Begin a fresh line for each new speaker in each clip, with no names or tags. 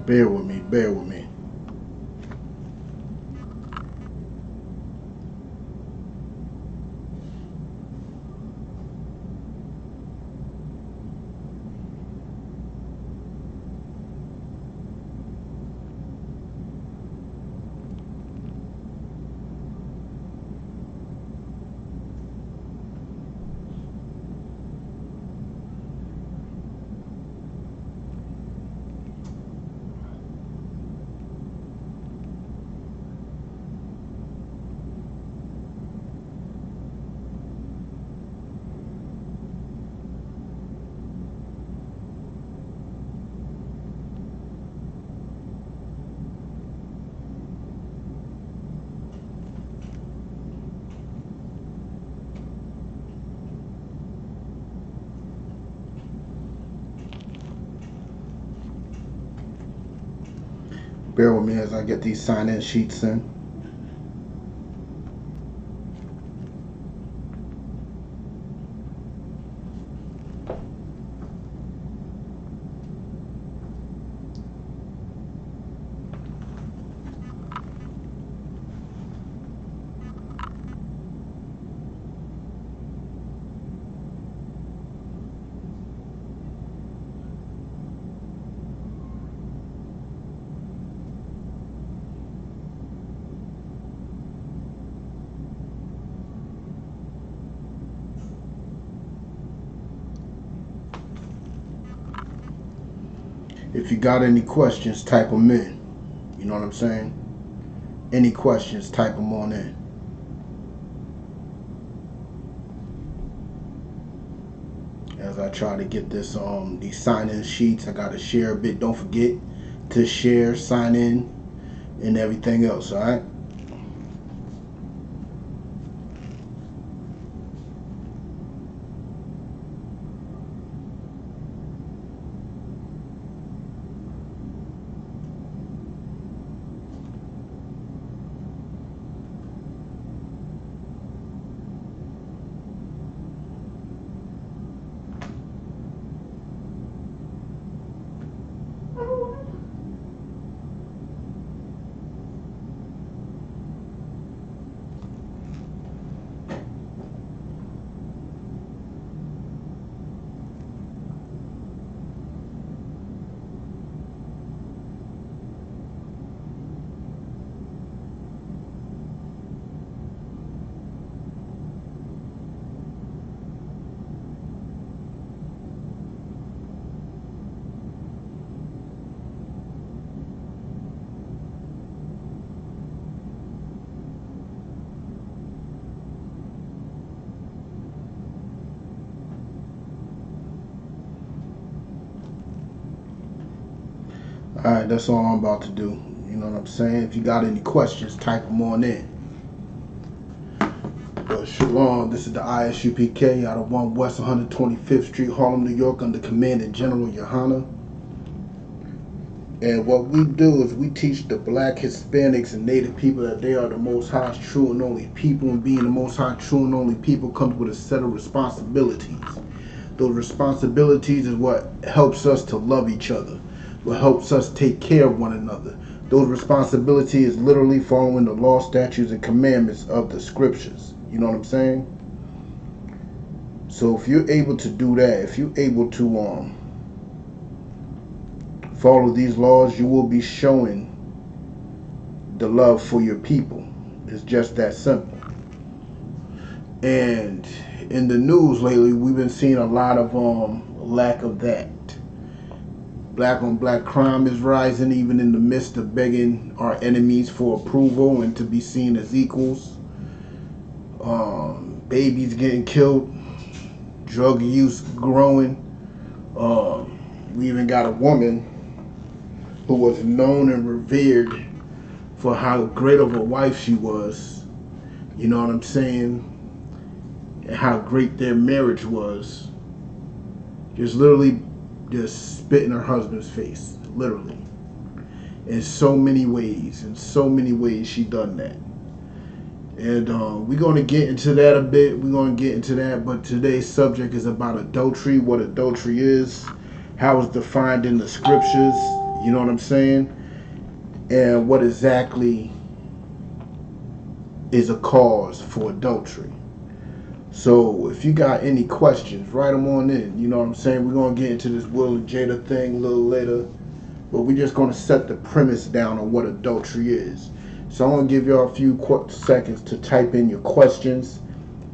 Bear with me, bear with me. Bear with me as I get these sign-in sheets in. If you got any questions, type them in. You know what I'm saying? Any questions, type them on in. As I try to get this these sign-in sheets, I gotta share a bit. Don't forget to share, sign in, and everything else, alright? Alright, that's all I'm about to do. You know what I'm saying? If you got any questions, type them on in. Shalom, this is the ISUPK out of 1 West 125th Street, Harlem, New York, under Commandant General Yohana. And what we do is we teach the black, Hispanics, and Native people that they are the Most High's true and only people, and being the Most High true and only people comes with a set of responsibilities. Those responsibilities is what helps us to love each other, what helps us take care of one another. Those responsibilities is literally following the law, statutes, and commandments of the scriptures. You know what I'm saying? So if you're able to do that, if you're able to follow these laws, you will be showing the love for your people. It's just that simple. And in the news lately, we've been seeing a lot of lack of that. Black on black crime is rising, even in the midst of begging our enemies for approval and to be seen as equals. Babies getting killed, drug use growing. We even got a woman who was known and revered for how great of a wife she was. You know what I'm saying? And how great their marriage was. Just literally just spit in her husband's face. Literally. In so many ways. In so many ways she done that. And we're going to get into that a bit. We're going to get into that. But today's subject is about adultery. What adultery is. How it's defined in the scriptures. You know what I'm saying? And what exactly is a cause for adultery? So if you got any questions, write them on in. You know what I'm saying? We're going to get into this Will and Jada thing a little later. But we're just going to set the premise down on what adultery is. So I'm going to give y'all a few seconds to type in your questions.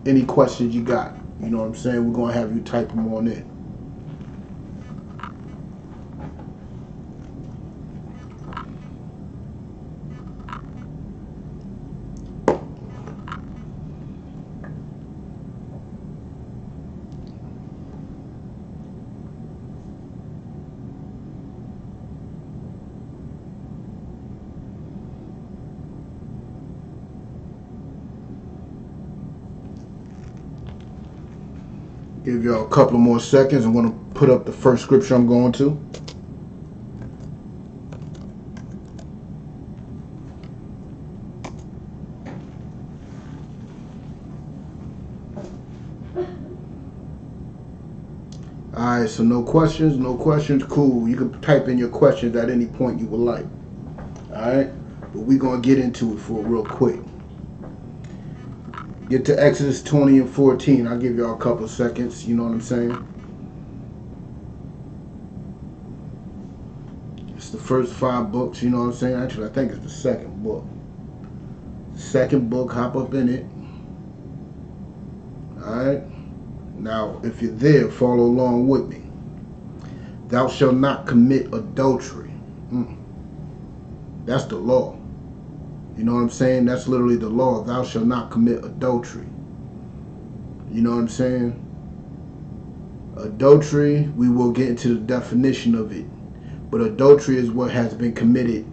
Any questions you got. You know what I'm saying? We're going to have you type them on in. Give y'all a couple of more seconds. I'm going to put up the first scripture I'm going to. Alright, so no questions, cool. You can type in your questions at any point you would like. Alright, but we're going to get into it for real quick. Get to Exodus 20 and 14. I'll give y'all a couple seconds, you know what I'm saying? It's the first 5 books, you know what I'm saying? Actually, I think it's the second book. Second book, hop up in it. Alright? Now, if you're there, follow along with me. Thou shalt not commit adultery. That's the law. You know what I'm saying? That's literally the law. Thou shalt not commit adultery. You know what I'm saying? Adultery, we will get into the definition of it. But adultery is what has been committed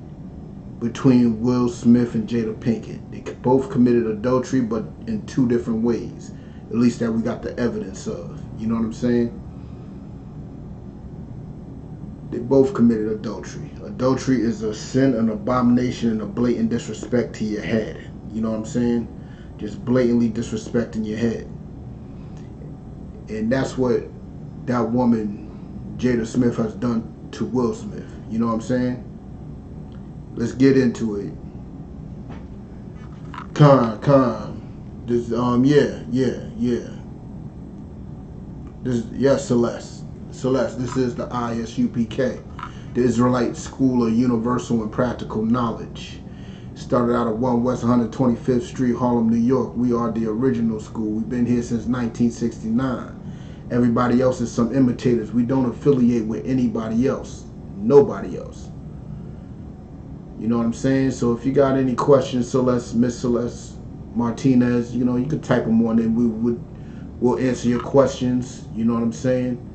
between Will Smith and Jada Pinkett. They both committed adultery, but in 2 different ways. At least that we got the evidence of. You know what I'm saying? They both committed adultery. Adultery is a sin, an abomination, and a blatant disrespect to your head. You know what I'm saying? Just blatantly disrespecting your head. And that's what that woman, Jada Smith, has done to Will Smith. You know what I'm saying? Let's get into it. This, yeah. This, Celeste, this is the ISUPK, the Israelite School of Universal and Practical Knowledge. Started out at 1 West 125th Street, Harlem, New York. We are the original school. We've been here since 1969. Everybody else is some imitators. We don't affiliate with anybody else. Nobody else. You know what I'm saying? So if you got any questions, Miss Celeste Martinez, you know, you can type them on and we'll answer your questions. You know what I'm saying?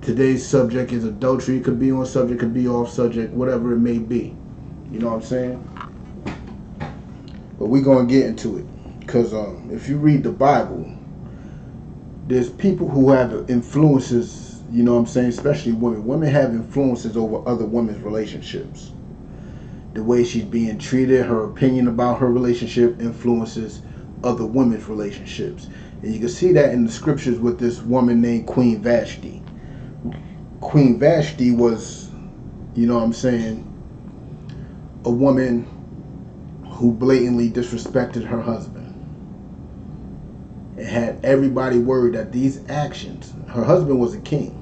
Today's subject is adultery. It could be on subject, could be off subject, whatever it may be. You know what I'm saying? But we're going to get into it. Because if you read the Bible, there's people who have influences, you know what I'm saying, especially women. Women have influences over other women's relationships. The way she's being treated, her opinion about her relationship influences other women's relationships. And you can see that in the scriptures with this woman named Queen Vashti. Queen Vashti was, you know what I'm saying, a woman who blatantly disrespected her husband. And had everybody worried that these actions, her husband was a king.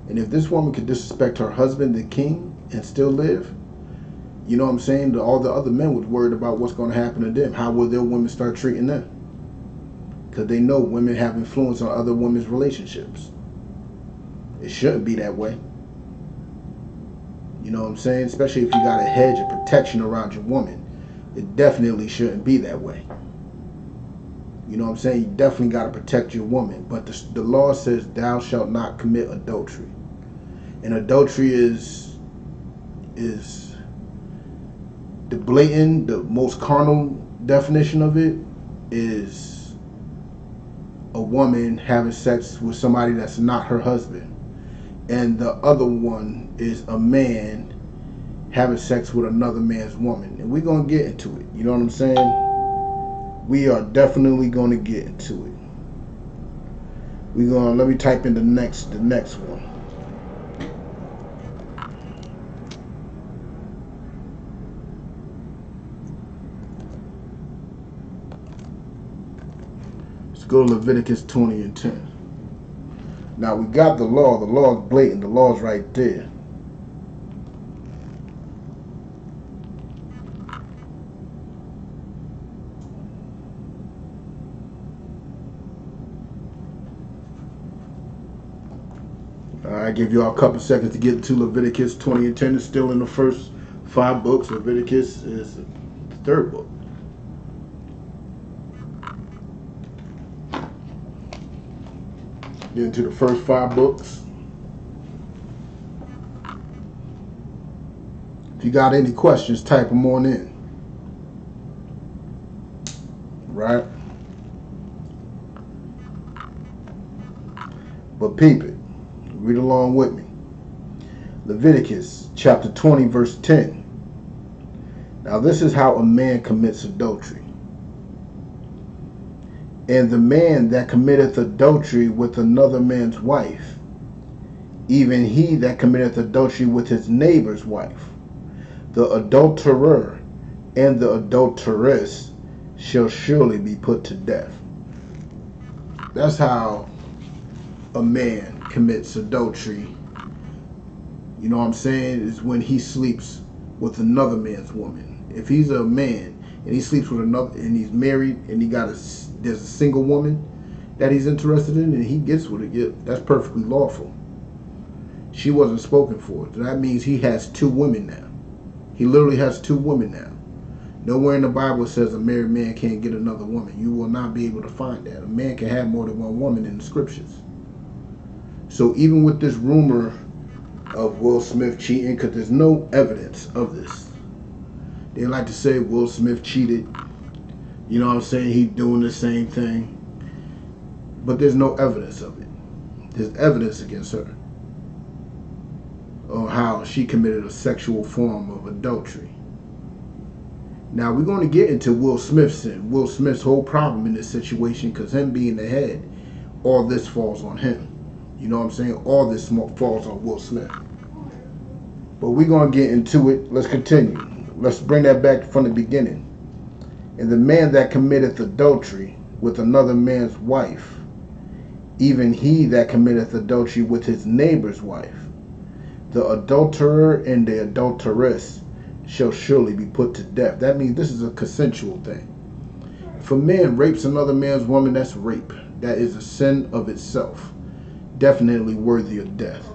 And if this woman could disrespect her husband, the king, and still live, you know what I'm saying, all the other men was worried about what's going to happen to them. How will their women start treating them? Because they know women have influence on other women's relationships. It shouldn't be that way. You know what I'm saying? Especially if you got a hedge of protection around your woman. It definitely shouldn't be that way. You know what I'm saying? You definitely got to protect your woman. But the law says thou shalt not commit adultery. And adultery is the blatant, the most carnal definition of it is a woman having sex with somebody that's not her husband. And the other one is a man having sex with another man's woman. And we're going to get into it. You know what I'm saying? We are definitely going to get into it. Let me type in the next one. go to Leviticus 20 and 10. Now we got the law. The law is blatant. The law is right there. I give you all a couple seconds to get to Leviticus 20 and 10. It's still in the first 5 books. Leviticus is the 3rd book. Get into the first 5 books. If you got any questions, type them on in. Right? But peep it. Read along with me. Leviticus chapter 20 verse 10. Now this is how a man commits adultery. And the man that committeth adultery with another man's wife, even he that committeth adultery with his neighbor's wife, the adulterer and the adulteress shall surely be put to death. That's how a man commits adultery. You know what I'm saying? Is when he sleeps with another man's woman. If he's a man and he sleeps with another, and he's married, and there's a single woman that he's interested in, and he gets with it, yeah, that's perfectly lawful. She wasn't spoken for. So that means he has 2 women now. He literally has 2 women now. Nowhere in the Bible says a married man can't get another woman. You will not be able to find that. A man can have more than 1 woman in the scriptures. So even with this rumor of Will Smith cheating, because there's no evidence of this. They like to say Will Smith cheated. You know what I'm saying? He's doing the same thing. But there's no evidence of it. There's evidence against her on how she committed a sexual form of adultery. Now we're going to get into Will Smith's sin. Will Smith's whole problem in this situation, because him being the head, all this falls on him. You know what I'm saying? All this falls on Will Smith. But we're going to get into it. Let's continue. Let's bring that back from the beginning. And the man that committeth adultery with another man's wife, even he that committeth adultery with his neighbor's wife, the adulterer and the adulteress shall surely be put to death. That means this is a consensual thing. If a man rapes another man's woman, that's rape. That is a sin of itself. Definitely worthy of death.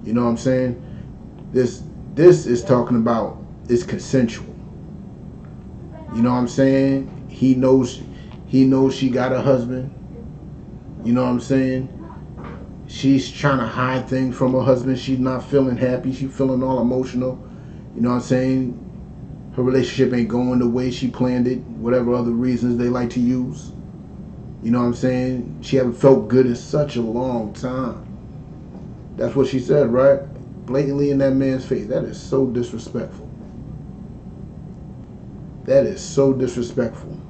You know what I'm saying? This is talking about it's consensual. You know what I'm saying? He knows she got a husband. You know what I'm saying? She's trying to hide things from her husband. She's not feeling happy. She's feeling all emotional. You know what I'm saying? Her relationship ain't going the way she planned it. Whatever other reasons they like to use. You know what I'm saying? She haven't felt good in such a long time. That's what she said, right? Blatantly in that man's face. That is so disrespectful. That is so disrespectful.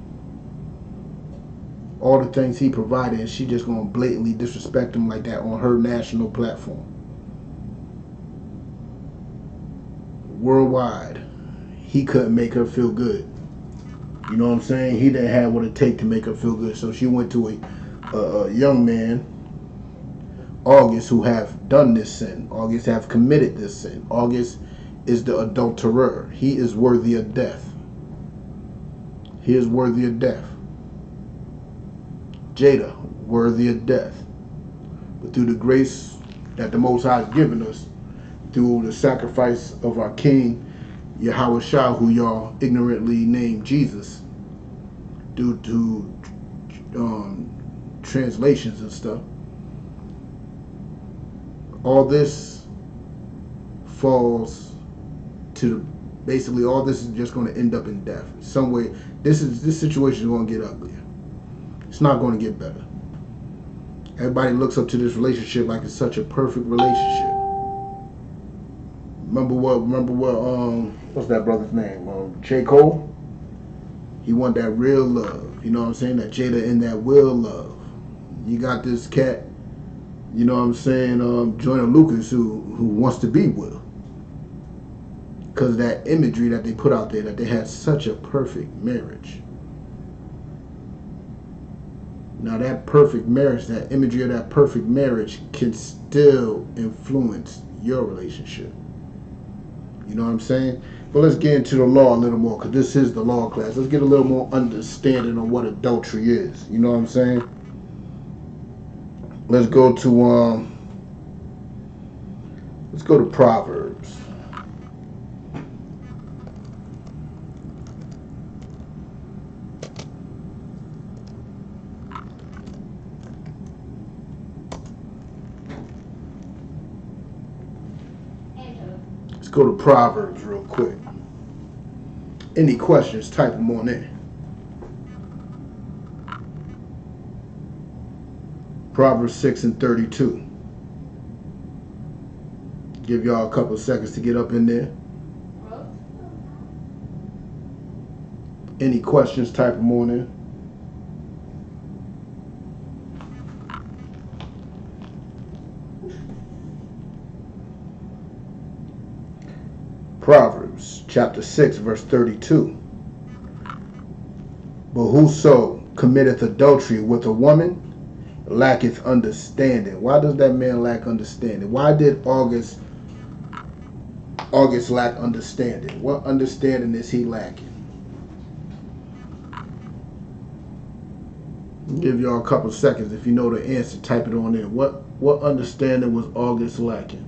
All the things he provided, and she just gonna blatantly disrespect him like that on her national platform. Worldwide, he couldn't make her feel good. You know what I'm saying? He didn't have what it take to make her feel good. So she went to a young man, August, who have done this sin. August have committed this sin. August is the adulterer. He is worthy of death. He is worthy of death. Jada, worthy of death. But through the grace that the Most High has given us, through the sacrifice of our King, Yahweh Shah, who y'all ignorantly named Jesus, due to translations and stuff, all this falls to basically all this is just going to end up in death. Some way, this situation is going to get uglier. It's not going to get better. Everybody looks up to this relationship like it's such a perfect relationship. Remember what what's that brother's name? J. Cole? He want that real love. You know what I'm saying? That Jada in that will love. You got this cat, you know what I'm saying, Joyner Lucas, who wants to be Will. Because of that imagery that they put out there, that they had such a perfect marriage. Now that perfect marriage, that imagery of that perfect marriage can still influence your relationship. You know what I'm saying? But let's get into the law a little more, because this is the law class. Let's get a little more understanding on what adultery is. You know what I'm saying? Let's go to Proverbs. Let's go to Proverbs real quick. Any questions, type them on in. Proverbs 6:32. Give y'all a couple of seconds to get up in there. Any questions, type them on in. Proverbs chapter 6 verse 32. But whoso committeth adultery with a woman lacketh understanding. Why does that man lack understanding? Why did August lack understanding? What understanding is he lacking? I'll give y'all a couple seconds. If you know the answer, type it on in. What understanding was August lacking?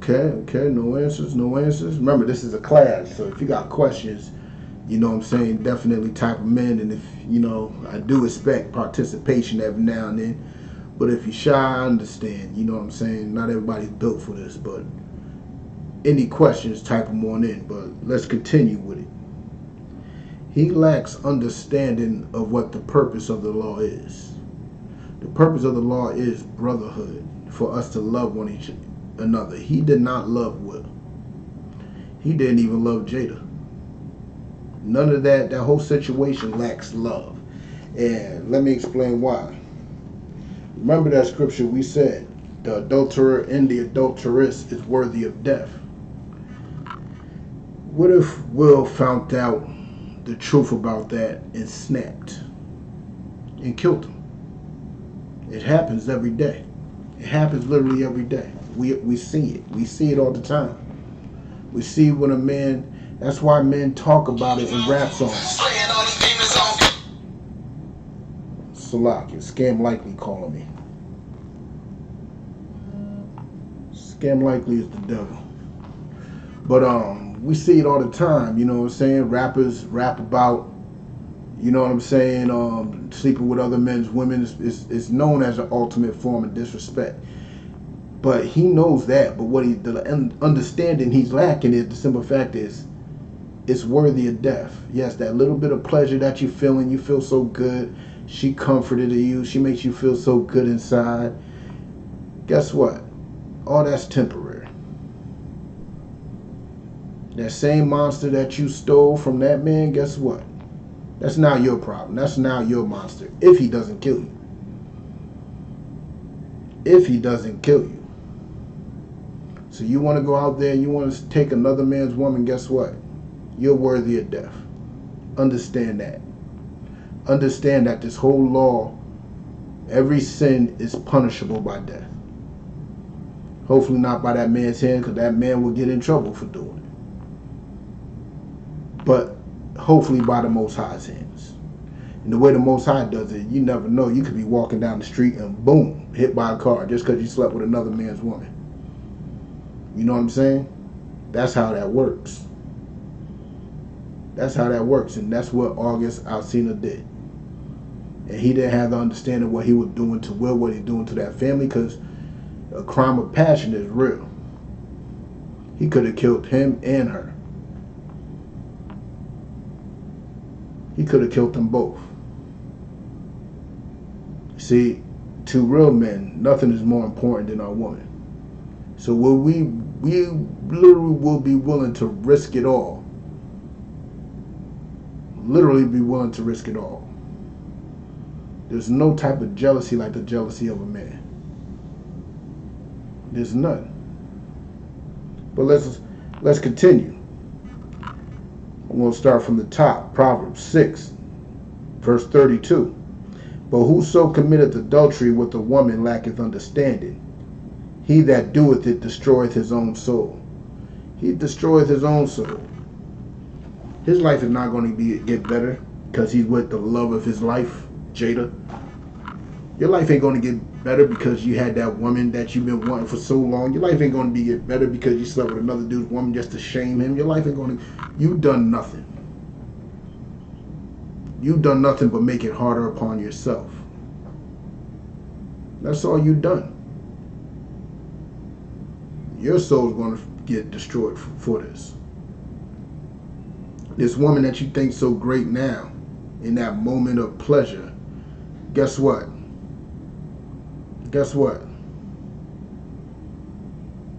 Okay, no answers. Remember, this is a class, so if you got questions, you know what I'm saying, definitely type them in. And if, I do expect participation every now and then. But if you're shy, I understand. You know what I'm saying? Not everybody's built for this, but any questions, type them on in. But let's continue with it. He lacks understanding of what the purpose of the law is. The purpose of the law is brotherhood, for us to love one another. He did not love Will. He didn't even love Jada. None of that. That whole situation lacks love. And let me explain why. Remember that scripture we said, the adulterer and the adulteress is worthy of death. What if Will found out the truth about that and snapped and killed him? It happens every day. It happens literally every day. We see it. We see it all the time. We see when a man, that's why men talk about it in rap songs. Salak, Scam Likely calling me. Scam Likely is the devil. But we see it all the time, you know what I'm saying? Rappers rap about, you know what I'm saying, sleeping with other men's women. Is known as an ultimate form of disrespect. But he knows that. But the understanding he's lacking is the simple fact is, it's worthy of death. Yes, that little bit of pleasure that you're feeling, you feel so good. She comforted you. She makes you feel so good inside. Guess what? All that's temporary. That same monster that you stole from that man, guess what? That's now your problem. That's now your monster. If he doesn't kill you. If he doesn't kill you. So you want to go out there and you want to take another man's woman, guess what? You're worthy of death. Understand that. Understand that this whole law, every sin is punishable by death. Hopefully not by that man's hand, because that man will get in trouble for doing it. But hopefully by the Most High's hands. And the way the Most High does it, you never know. You could be walking down the street and boom, hit by a car just because you slept with another man's woman. You know what I'm saying? That's how that works. That's how that works. And that's what August Alsina did. And he didn't have the understanding of what he was doing to Will, what he's doing to that family, because a crime of passion is real. He could have killed him and her. He could have killed them both. See, to real men, nothing is more important than our woman. So will we We literally will be willing to risk it all. Literally be willing to risk it all. There's no type of jealousy like the jealousy of a man. There's none. But let's continue. I'm going to start from the top. Proverbs 6, verse 32. But whoso committeth adultery with a woman lacketh understanding. He that doeth it destroyeth his own soul. He destroyeth his own soul. His life is not going to get better because he's with the love of his life, Jada. Your life ain't going to get better because you had that woman that you've been wanting for so long. Your life ain't going to get better because you slept with another dude's woman just to shame him. Your life ain't going to... You've done nothing. You've done nothing but make it harder upon yourself. That's all you've done. Your soul's going to get destroyed for this. This woman that you think so great now, in that moment of pleasure, guess what? Guess what?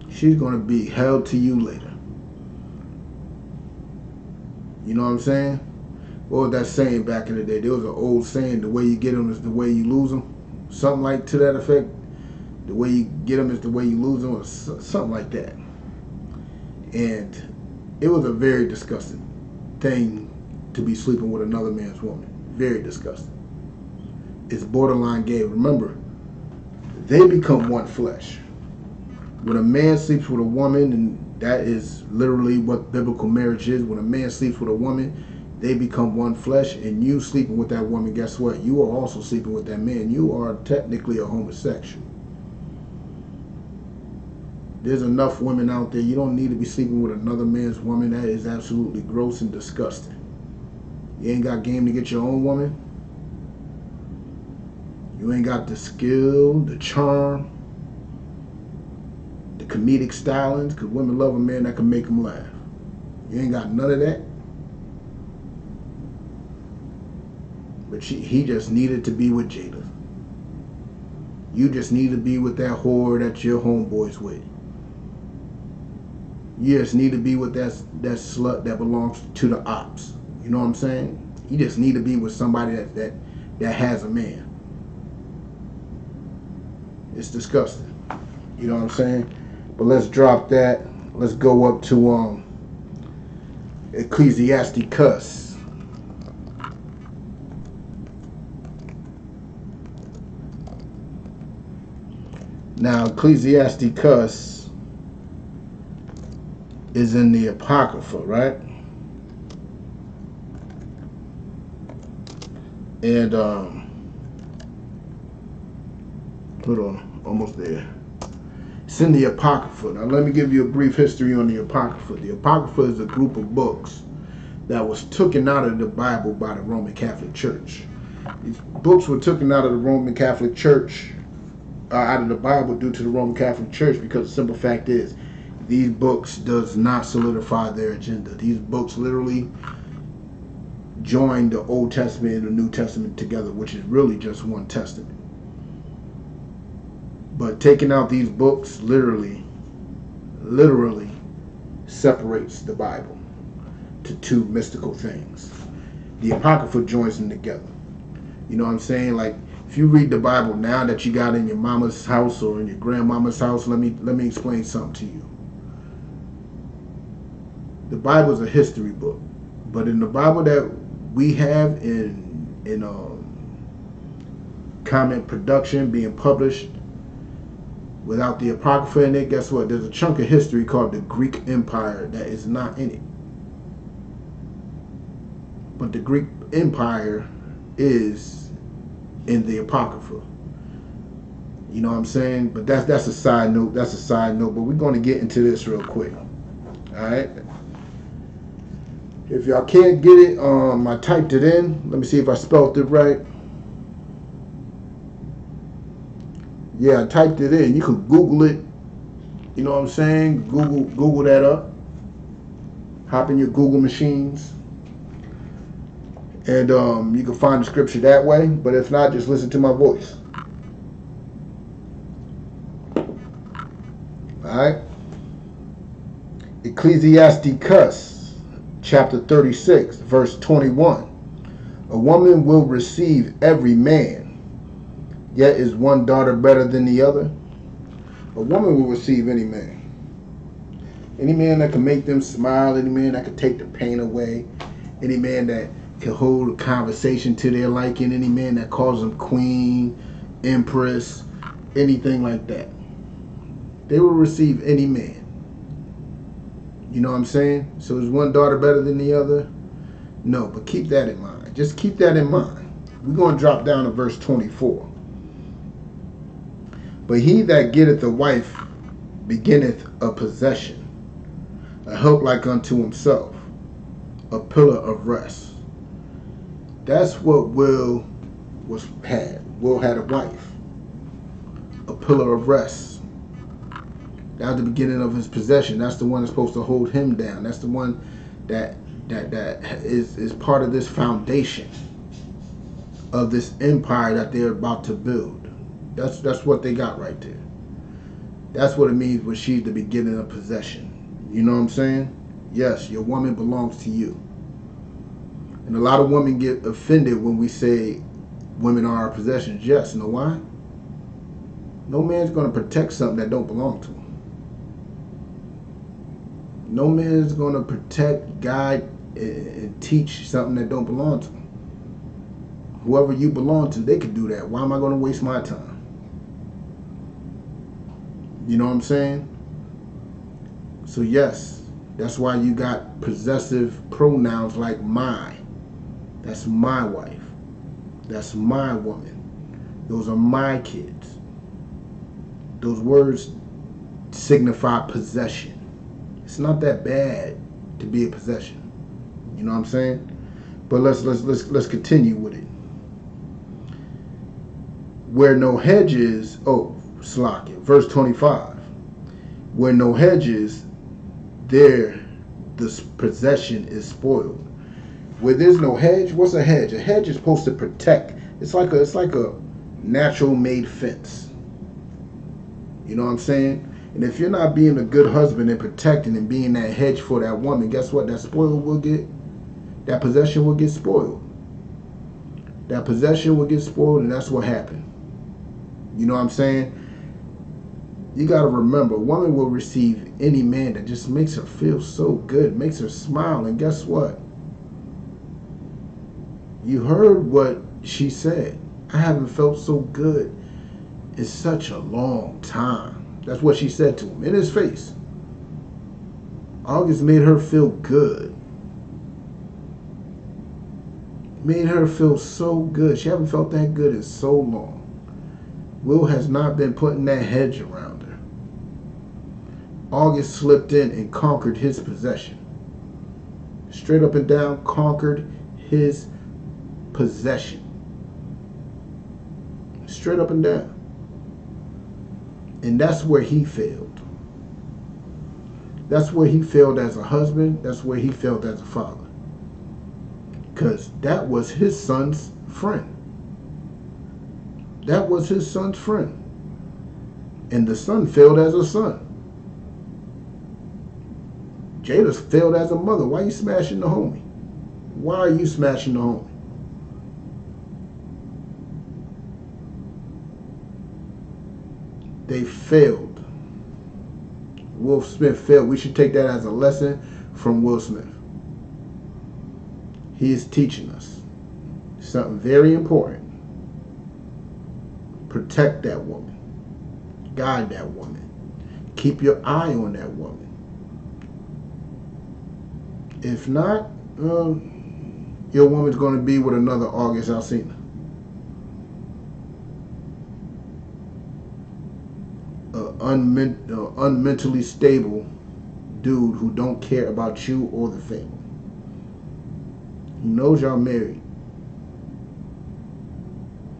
She's going to be held to you later. You know what I'm saying? What was that saying back in the day? There was an old saying, the way you get them is the way you lose them. Something like to that effect. The way you get them is the way you lose them, or something like that. And it was a very disgusting thing to be sleeping with another man's woman. Very disgusting. It's borderline gay. Remember, they become one flesh. When a man sleeps with a woman, and that is literally what biblical marriage is, when a man sleeps with a woman, they become one flesh, and you sleeping with that woman, guess what? You are also sleeping with that man. You are technically a homosexual. There's enough women out there. You don't need to be sleeping with another man's woman. That is absolutely gross and disgusting. You ain't got game to get your own woman. You ain't got the skill, the charm, the comedic stylings, because women love a man that can make them laugh. You ain't got none of that. But he just needed to be with Jada. You just need to be with that whore that your homeboy's with. You just need to be with that slut that belongs to the ops. You know what I'm saying? You just need to be with somebody that has a man. It's disgusting. You know what I'm saying? But let's drop that. Let's go up to Ecclesiasticus. Now, Ecclesiasticus is in the Apocrypha, right? And hold on, almost there. It's in the Apocrypha. Now let me give you a brief history on the Apocrypha. The Apocrypha is a group of books that was taken out of the Bible by the Roman Catholic Church. These books were taken out of the Roman Catholic Church, out of the Bible, due to the Roman Catholic Church, because the simple fact is, these books does not solidify their agenda. These books literally join the Old Testament and the New Testament together, which is really just one testament. But taking out these books literally separates the Bible to two mystical things. The Apocrypha joins them together. You know what I'm saying? Like, if you read the Bible now that you got in your mama's house or in your grandmama's house, let me explain something to you. The Bible is a history book, but in the Bible that we have in comment production being published without the Apocrypha in it, guess what? There's a chunk of history called the Greek Empire that is not in it. But the Greek Empire is in the Apocrypha. You know what I'm saying? But that's a side note. That's a side note. But we're going to get into this real quick. All right. If y'all can't get it, I typed it in. Let me see if I spelled it right. Yeah, I typed it in. You can Google it. You know what I'm saying? Google that up. Hop in your Google machines. And you can find the scripture that way. But if not, just listen to my voice. Alright? Ecclesiasticus chapter 36, verse 21. A woman will receive every man, yet is one daughter better than the other? A woman will receive any man. Any man that can make them smile, any man that can take the pain away, any man that can hold a conversation to their liking, any man that calls them queen, empress, anything like that. They will receive any man. You know what I'm saying? So is one daughter better than the other? No, but keep that in mind. Just keep that in mind. We're going to drop down to verse 24. But he that getteth a wife beginneth a possession, a help like unto himself, a pillar of rest. That's what Will had. Will had a wife, a pillar of rest. That was the beginning of his possession. That's the one that's supposed to hold him down. That's the one that is part of this foundation of this empire that they're about to build. That's what they got right there. That's what it means when she's the beginning of possession. You know what I'm saying? Yes, your woman belongs to you. And a lot of women get offended when we say women are our possessions. Yes, you know why? No man's going to protect something that don't belong to him. No man's going to protect, guide, and teach something that don't belong to him. Whoever you belong to, they could do that. Why am I going to waste my time? You know what I'm saying? So yes, that's why you got possessive pronouns like my. That's my wife. That's my woman. Those are my kids. Those words signify possession. It's not that bad to be a possession. You know what I'm saying? But let's continue with it. Where no hedge is, Slack it. Verse 25. Where no hedge is, there the possession is spoiled. Where there's no hedge, what's a hedge? A hedge is supposed to protect. It's like a natural made fence. You know what I'm saying? And if you're not being a good husband and protecting and being that hedge for that woman, guess what? That possession will get spoiled. That possession will get spoiled, and that's what happened. You know what I'm saying? You got to remember, a woman will receive any man that just makes her feel so good, makes her smile, and guess what? You heard what she said. I haven't felt so good in such a long time. That's what she said to him in his face. August made her feel good. Made her feel so good. She hasn't felt that good in so long. Will has not been putting that hedge around her. August slipped in and conquered his possession. Straight up and down, conquered his possession. Straight up and down. And that's where he failed. That's where he failed as a husband. That's where he failed as a father. Because that was his son's friend. That was his son's friend. And the son failed as a son. Jada failed as a mother. Why are you smashing the homie? Why are you smashing the homie? They failed. Will Smith failed. We should take that as a lesson from Will Smith. He is teaching us something very important. Protect that woman. Guide that woman. Keep your eye on that woman. If not, your woman's going to be with another August Alsina. Unmentally stable dude who don't care about you or the family. He knows y'all married.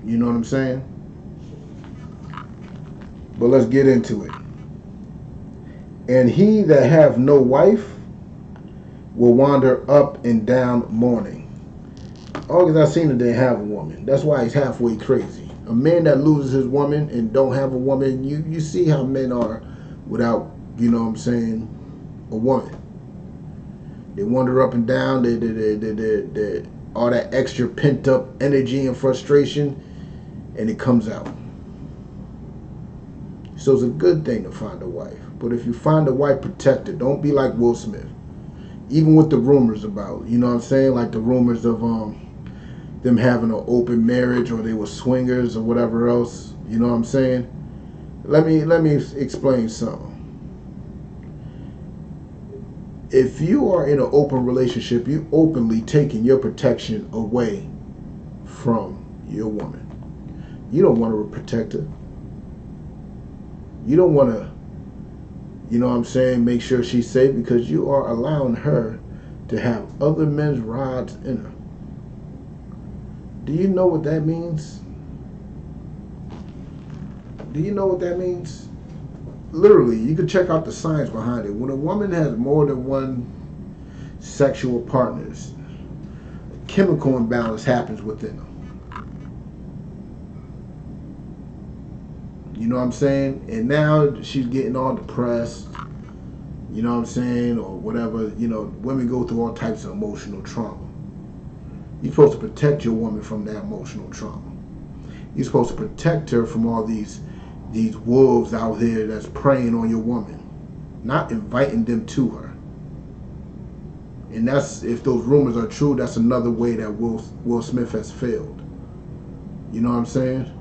You know what I'm saying? But let's get into it. And he that have no wife will wander up and down mourning. August Alsina didn't have a woman. That's why he's halfway crazy. A man that loses his woman and don't have a woman, you see how men are without, you know what I'm saying, a woman. They wander up and down. They all that extra pent up energy and frustration, and it comes out. So it's a good thing to find a wife. But if you find a wife, protect her. Don't be like Will Smith. Even with the rumors about, you know what I'm saying, like the rumors of them having an open marriage, or they were swingers or whatever else. You know what I'm saying? Let me explain something. If you are in an open relationship, you openly taking your protection away from your woman. You don't want to protect her. You don't want to, you know what I'm saying, make sure she's safe, because you are allowing her to have other men's rods in her. Do you know what that means? Do you know what that means? Literally, you can check out the science behind it. When a woman has more than one sexual partners, a chemical imbalance happens within them. You know what I'm saying? And now she's getting all depressed, you know what I'm saying, or whatever. You know, women go through all types of emotional trauma. You're supposed to protect your woman from that emotional trauma. You're supposed to protect her from all these wolves out there that's preying on your woman, not inviting them to her. And that's, if those rumors are true, that's another way that Will Smith has failed. You know what I'm saying?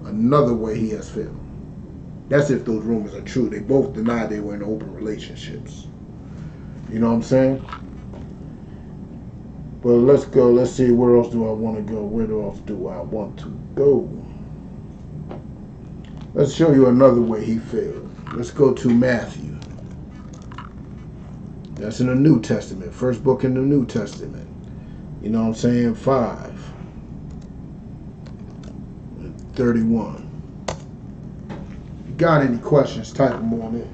Another way he has failed. That's if those rumors are true. They both denied they were in open relationships. You know what I'm saying? But let's go. Let's see, where else do I want to go? Where else do I want to go? Let's show you another way he failed. Let's go to Matthew. That's in the New Testament. First book in the New Testament. You know what I'm saying? 5:31. You got any questions, type them on in.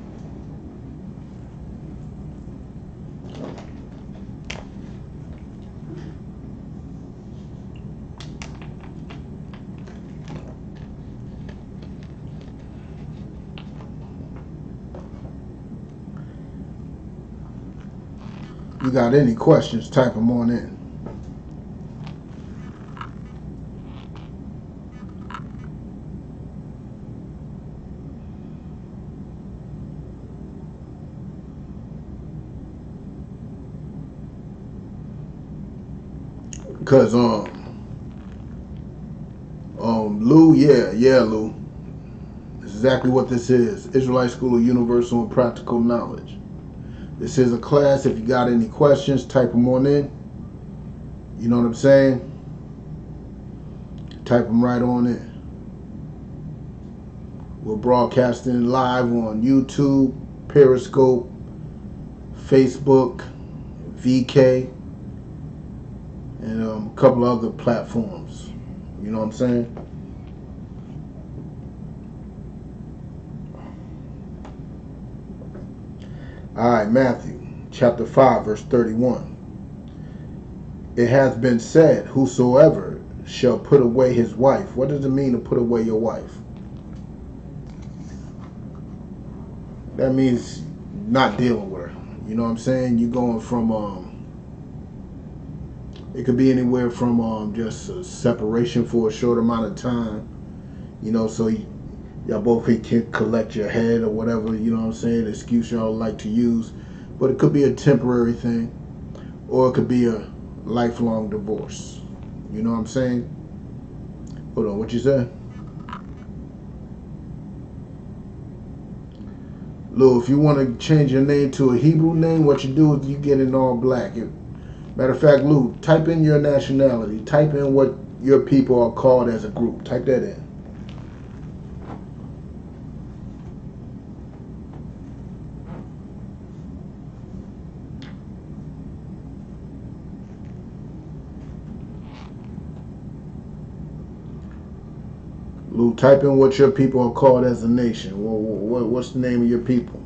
You got any questions, type them on in. Because Lou, Lou. This is exactly what this is. Israelite School of Universal and Practical Knowledge. This is a class. If you got any questions, type them on in. You know what I'm saying? Type them right on in. We're broadcasting live on YouTube, Periscope, Facebook, VK, and a couple other platforms. You know what I'm saying? Alright, Matthew chapter 5 verse 31. It hath been said, whosoever shall put away his wife. What does it mean to put away your wife? That means not dealing with her. You know what I'm saying? You're going from it could be anywhere from just a separation for a short amount of time, you know, so y'all both can collect your head or whatever, you know what I'm saying, the excuse y'all like to use. But it could be a temporary thing, or it could be a lifelong divorce. You know what I'm saying? Hold on, what you said? Lou, if you want to change your name to a Hebrew name, what you do is you get it all black. Matter of fact, Lou, type in your nationality. Type in what your people are called as a group. Type that in. Lou, type in what your people are called as a nation. What's the name of your people?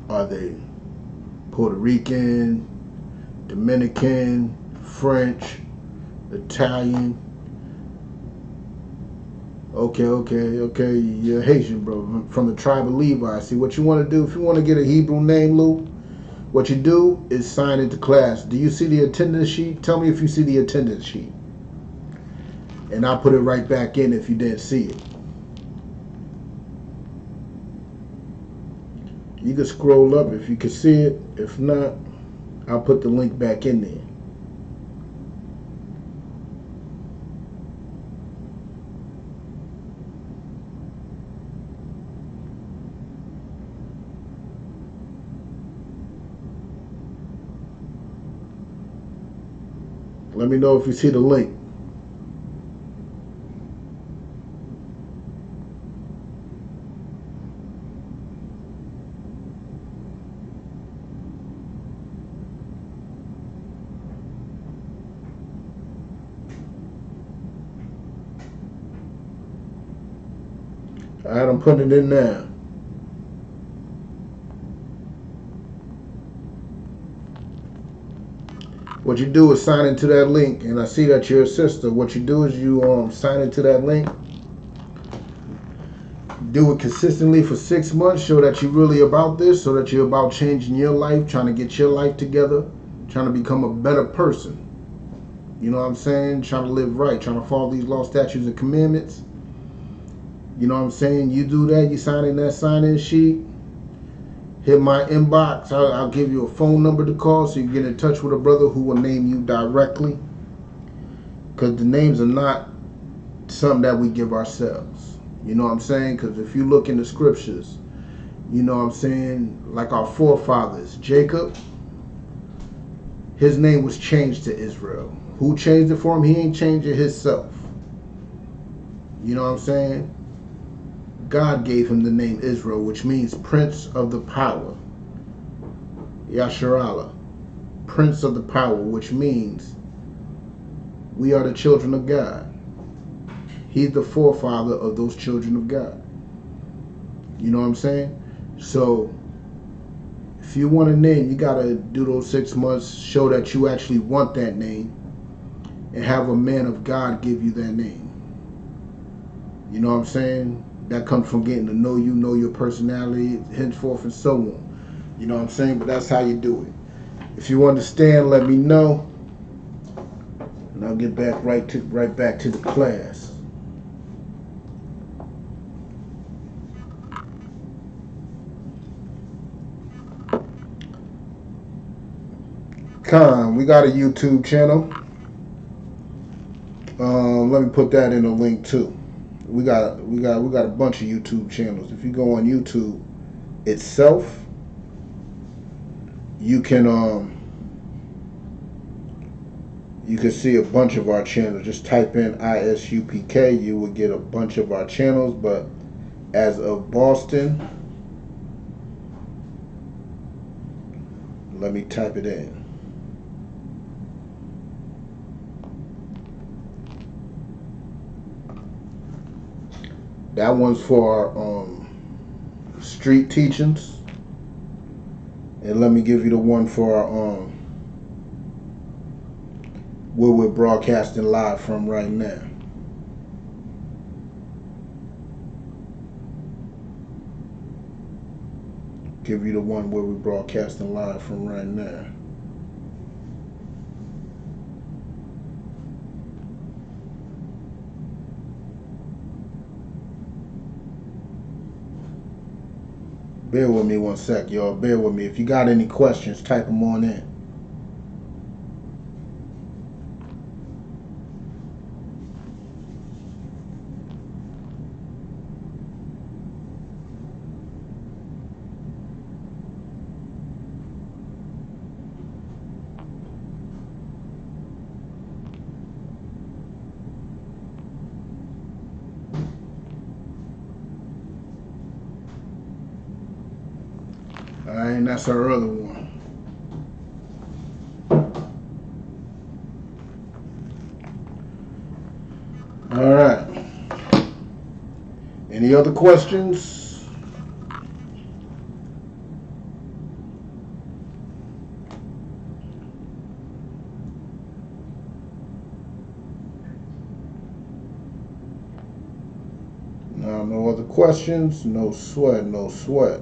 Are they Puerto Rican, Dominican, French, Italian, Okay. You're Haitian, bro. From the tribe of Levi. See, what you want to do, if you want to get a Hebrew name, Lou, what you do is sign into class. Do you see the attendance sheet? Tell me if you see the attendance sheet. And I'll put it right back in if you didn't see it. You can scroll up if you can see it. If not, I'll put the link back in there. Let me know if you see the link. All right, I'm putting it in now. What you do is sign into that link, and I see that you're a sister. What you do is you sign into that link. Do it consistently for 6 months. Show that you're really about this, so that you're about changing your life, trying to get your life together, trying to become a better person. You know what I'm saying? Trying to live right, trying to follow these law, statutes, and commandments. You know what I'm saying? You do that, you sign in that sign-in sheet. Hit my inbox. I'll give you a phone number to call so you can get in touch with a brother who will name you directly. Because the names are not something that we give ourselves. You know what I'm saying? Because if you look in the scriptures, you know what I'm saying? Like our forefathers, Jacob, his name was changed to Israel. Who changed it for him? He ain't changed it himself. You know what I'm saying? God gave him the name Israel, which means Prince of the Power. Yasharallah, Prince of the Power, which means we are the children of God. He's the forefather of those children of God. You know what I'm saying? So, if you want a name, you got to do those 6 months, show that you actually want that name, and have a man of God give you that name. You know what I'm saying? That comes from getting to know you, know your personality, henceforth and so on. You know what I'm saying? But that's how you do it. If you understand, let me know, and I'll get back right back to the class. We got a YouTube channel. Let me put that in the link too. We got a bunch of YouTube channels. If you go on YouTube itself, you can see a bunch of our channels. Just type in ISUPK, you will get a bunch of our channels. But as of Boston, let me type it in. That one's for our street teachings. And let me give you the one for our where we're broadcasting live from right now. Give you the one where we're broadcasting live from right now. Bear with me one sec, y'all. Bear with me. If you got any questions, type them on in. Alright, and that's our other one. Alright. Any other questions? No other questions? No sweat, no sweat.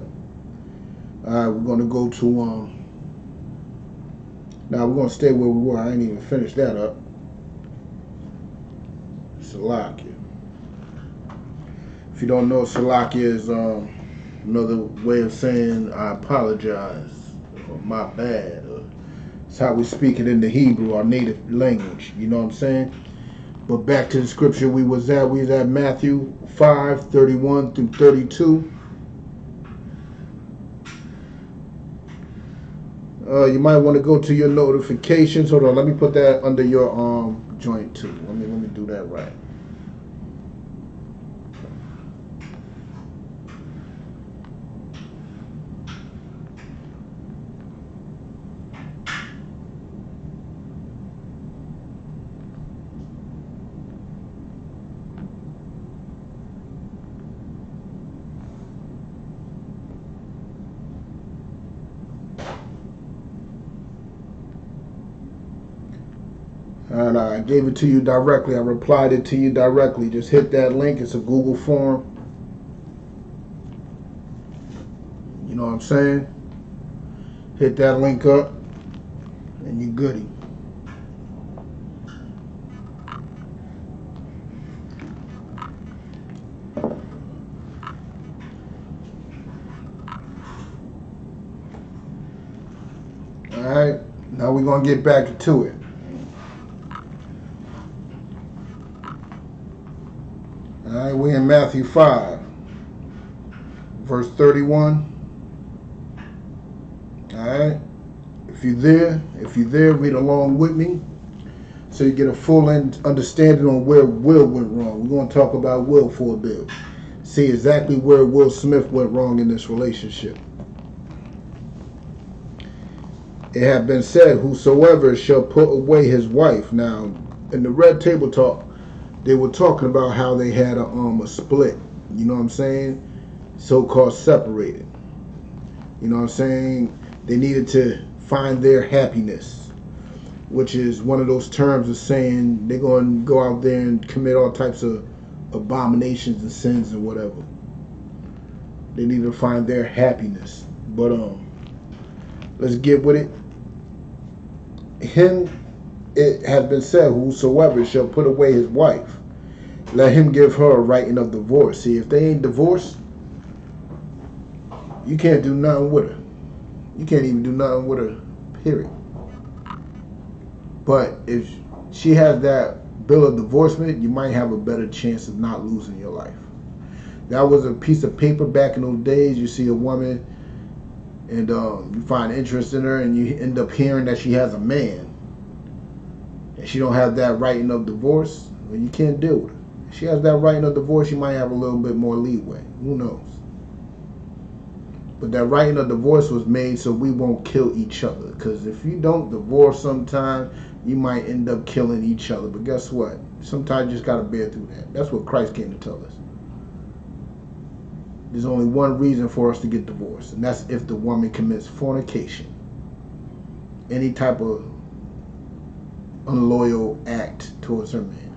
Alright, we're gonna go to now we're gonna stay where we were. I ain't even finished that up. Salakia. If you don't know, Salakia is another way of saying I apologize or my bad. It's how we speak it in the Hebrew, our native language. You know what I'm saying? But back to the scripture we was at Matthew 5:31 through 32. You might want to go to your notifications. Hold on, let me put that under your joint too. Let me do that right. And I gave it to you directly. I replied it to you directly. Just hit that link. It's a Google form. You know what I'm saying? Hit that link up and you goody. Alright, now we're going to get back to it. Alright, we're in Matthew 5, verse 31. Alright, if you're there, read along with me so you get a full understanding on where Will went wrong. We're going to talk about Will for a bit. See exactly where Will Smith went wrong in this relationship. It had been said, whosoever shall put away his wife. Now, in the Red Table Talk, they were talking about how they had a split. You know what I'm saying? So-called separated. You know what I'm saying? They needed to find their happiness, which is one of those terms of saying they're going to go out there and commit all types of abominations and sins and whatever. They need to find their happiness. But let's get with it. It has been said, whosoever shall put away his wife, let him give her a writing of divorce. See, if they ain't divorced, you can't do nothing with her. You can't even do nothing with her, period. But if she has that bill of divorcement, you might have a better chance of not losing your life. That was a piece of paper back in those days. You see a woman and you find interest in her and you end up hearing that she has a man and she don't have that writing of divorce, well, you can't deal with her. If she has that writing of divorce, you might have a little bit more leeway. Who knows? But that writing of divorce was made so we won't kill each other. Because if you don't divorce sometime, you might end up killing each other. But guess what? Sometimes you just got to bear through that. That's what Christ came to tell us. There's only one reason for us to get divorced, and that's if the woman commits fornication. Any type of unloyal act towards her man.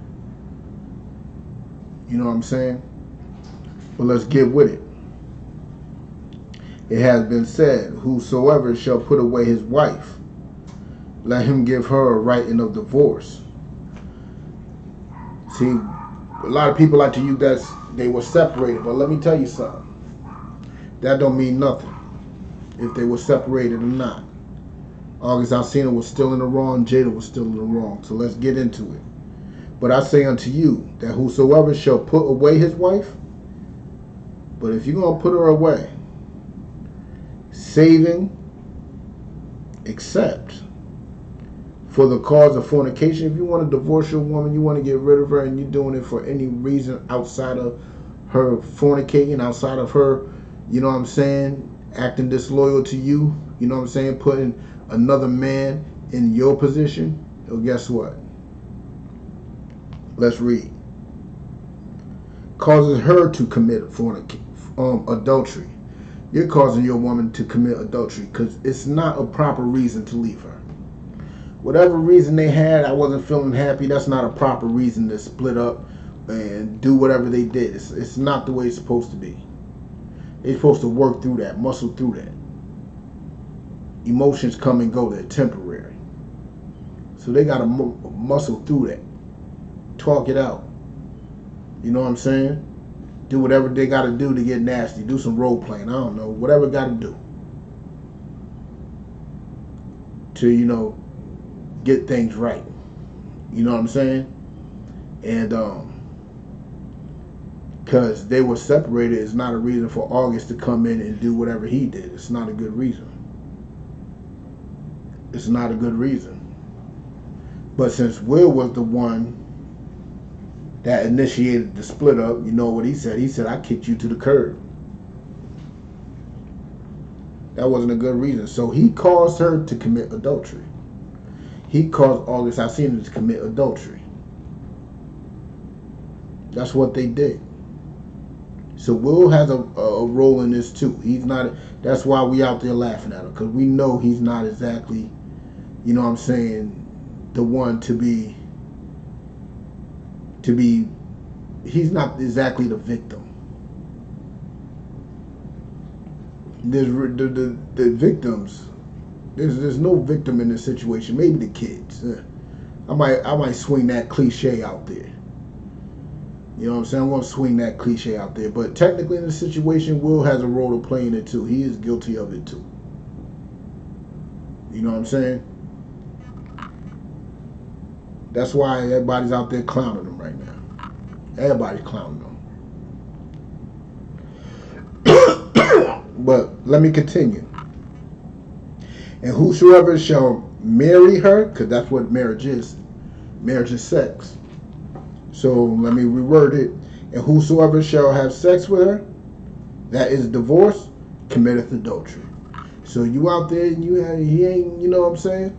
You know what I'm saying? But let's get with it. It has been said, whosoever shall put away his wife, let him give her a writing of divorce. See, a lot of people like to use that they were separated, but let me tell you something. That don't mean nothing if they were separated or not. August Alsina was still in the wrong, Jada was still in the wrong. So let's get into it. But I say unto you that whosoever shall put away his wife, but if you're going to put her away, saving, except for the cause of fornication. If you want to divorce your woman, you want to get rid of her, and you're doing it for any reason outside of her fornicating, outside of her, you know what I'm saying, acting disloyal to you, you know what I'm saying, putting another man in your position, well, guess what? Let's read. Causes her to commit adultery. You're causing your woman to commit adultery because it's not a proper reason to leave her. Whatever reason they had, I wasn't feeling happy, that's not a proper reason to split up. and do whatever they did. It's not the way it's supposed to be. They're supposed to work through that, muscle through that. Emotions come and go, they're temporary. So they got to muscle through that. Talk it out. You know what I'm saying? Do whatever they got to do to get nasty. Do some role playing. I don't know. Whatever got to do. To, get things right. You know what I'm saying? And, because they were separated is not a reason for August to come in and do whatever he did. It's not a good reason. It's not a good reason. But since Will was the one that initiated the split up, you know what he said? He said, I kicked you to the curb. That wasn't a good reason. So he caused her to commit adultery. He caused August Alsina to commit adultery. That's what they did. So Will has a role in this too. He's not. That's why we out there laughing at him, because we know he's not exactly, you know what I'm saying, the one to be. He's not exactly the victim. There's the victims. There's no victim in this situation. Maybe the kids. I might swing that cliche out there. You know what I'm saying? I'm going to swing that cliche out there. But technically in this situation, Will has a role to play in it too. He is guilty of it too. You know what I'm saying? That's why everybody's out there clowning him right now. Everybody's clowning him. But let me continue. And whosoever shall marry her, because that's what marriage is. Marriage is sex. So let me reword it. And whosoever shall have sex with her, that is divorce, committeth adultery. So you out there and he ain't, you know what I'm saying?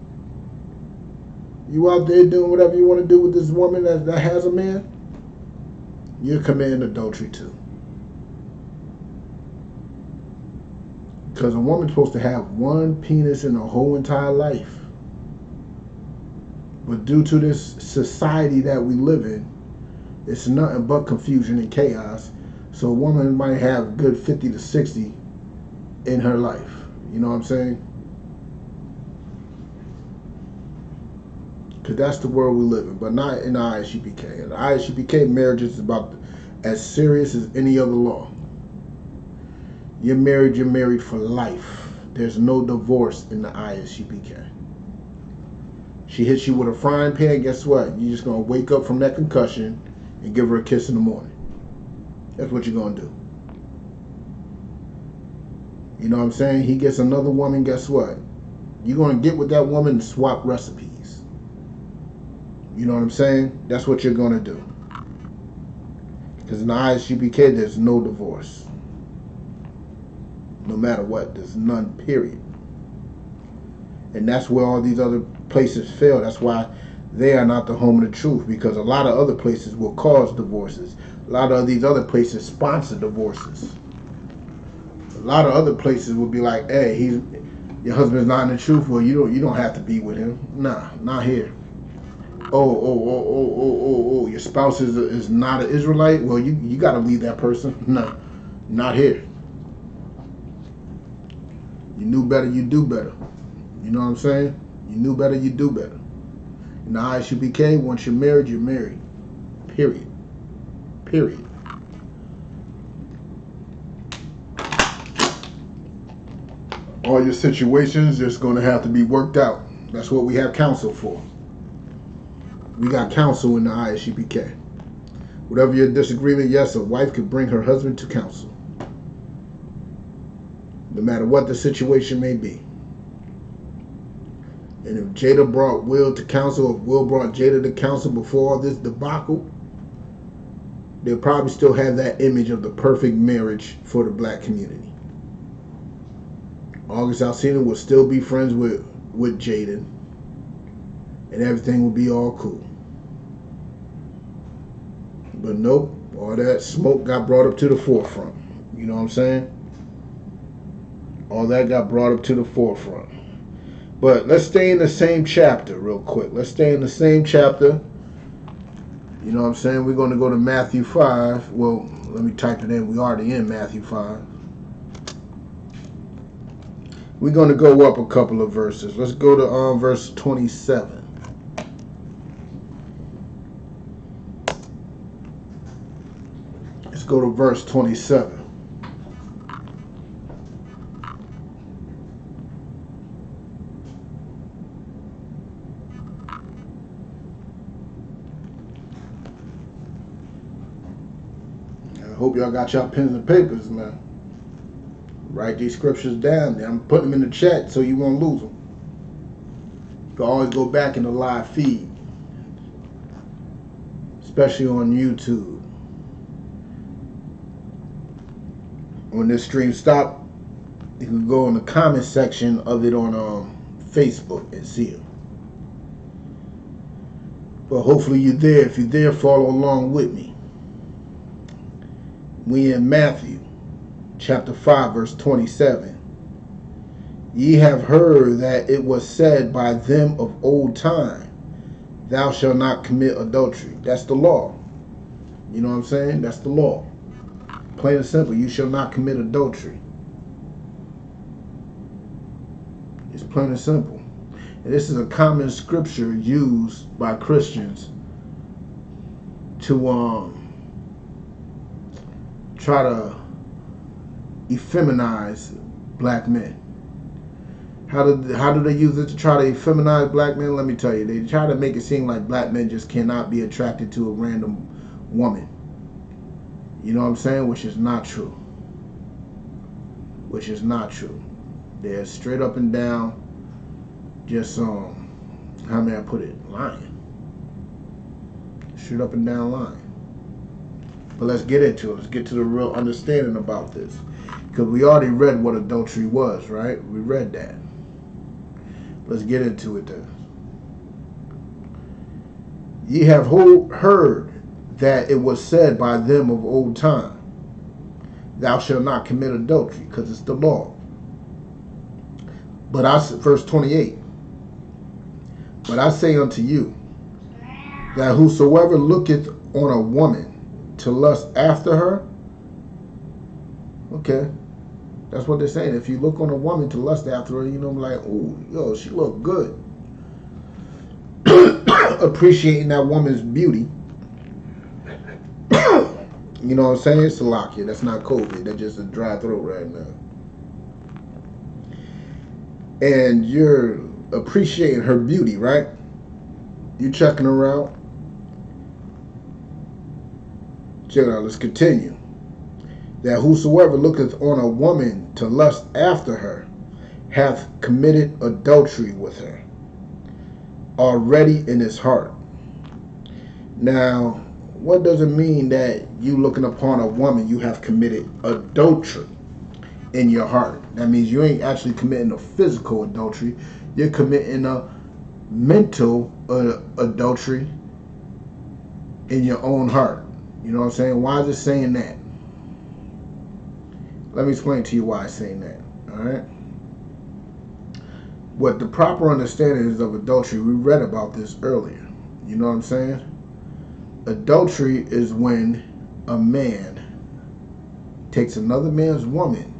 You out there doing whatever you want to do with this woman that has a man, you're committing adultery too. Because a woman's supposed to have one penis in her whole entire life. But due to this society that we live in, it's nothing but confusion and chaos. So a woman might have a good 50 to 60 in her life. You know what I'm saying? Because that's the world we live in, but not in the ISUPK. In the ISUPK, marriage is about as serious as any other law. You're married for life. There's no divorce in the ISUPK. She hits you with a frying pan, guess what? You're just going to wake up from that concussion and give her a kiss in the morning. That's what you're going to do. You know what I'm saying? He gets another woman, guess what? You're going to get with that woman and swap recipes. You know what I'm saying? That's what you're going to do. Because in the ISUPK, there's no divorce. No matter what, there's none, period. And that's where all these other places fail. That's why they are not the home of the truth, because a lot of other places will cause divorces. A lot of these other places sponsor divorces. A lot of other places will be like, hey, your husband's not in the truth. Well, you don't have to be with him. Nah, not here. Oh, your spouse is not an Israelite. Well, you got to leave that person. No, not here. You knew better, you do better. You know what I'm saying? You knew better, you do better. In the ISUPK, once you're married, you're married. Period. Period. All your situations just going to have to be worked out. That's what we have counsel for. We got counsel in the ISUPK. Whatever your disagreement, yes, a wife could bring her husband to counsel. No matter what the situation may be. And if Jada brought Will to counsel, if Will brought Jada to counsel before all this debacle, they'll probably still have that image of the perfect marriage for the black community. August Alsina will still be friends with Jada, and everything will be all cool. But nope, all that smoke got brought up to the forefront. You know what I'm saying? All that got brought up to the forefront. But let's stay in the same chapter real quick. Let's stay in the same chapter. You know what I'm saying? We're going to go to Matthew 5. Well, let me type it in. We already in Matthew 5. We're going to go up a couple of verses. Let's go to verse 27. Let's go to verse 27. I hope y'all got y'all pens and papers, man. Write these scriptures down. I'm putting them in the chat so you won't lose them. You can always go back in the live feed, especially on YouTube. When this stream stops, you can go in the comment section of it on Facebook and see it. But hopefully you're there. If you're there, follow along with me. We in Matthew chapter 5 verse 27. Ye have heard that it was said by them of old time, thou shalt not commit adultery. That's the law. You know what I'm saying? That's the law. Plain and simple. You shall not commit adultery. It's plain and simple. And this is a common scripture used by Christians to try to effeminize black men. How do they use it to try to effeminize black men? Let me tell you. They try to make it seem like black men just cannot be attracted to a random woman. You know what I'm saying? Which is not true. Which is not true. They're straight up and down just how may I put it? Lying. Straight up and down lying. But let's get into it. Let's get to the real understanding about this. Because we already read what adultery was, right? We read that. Let's get into it then. Ye have heard that it was said by them of old time, thou shalt not commit adultery, because it's the law. But verse 28, but I say unto you, that whosoever looketh on a woman to lust after her, okay, that's what they're saying. If you look on a woman to lust after her, you know, like, oh, yo, she look good. Appreciating that woman's beauty. You know what I'm saying? It's Salakia. That's not COVID. That's just a dry throat right now. And you're appreciating her beauty, right? You checking her out. Check it out. Let's continue. That whosoever looketh on a woman to lust after her hath committed adultery with her already in his heart. Now, what does it mean that you looking upon a woman, you have committed adultery in your heart? That means you ain't actually committing a physical adultery. You're committing a mental adultery in your own heart. You know what I'm saying? Why is it saying that? Let me explain to you why it's saying that. All right? What the proper understanding is of adultery, we read about this earlier. You know what I'm saying? Adultery is when a man takes another man's woman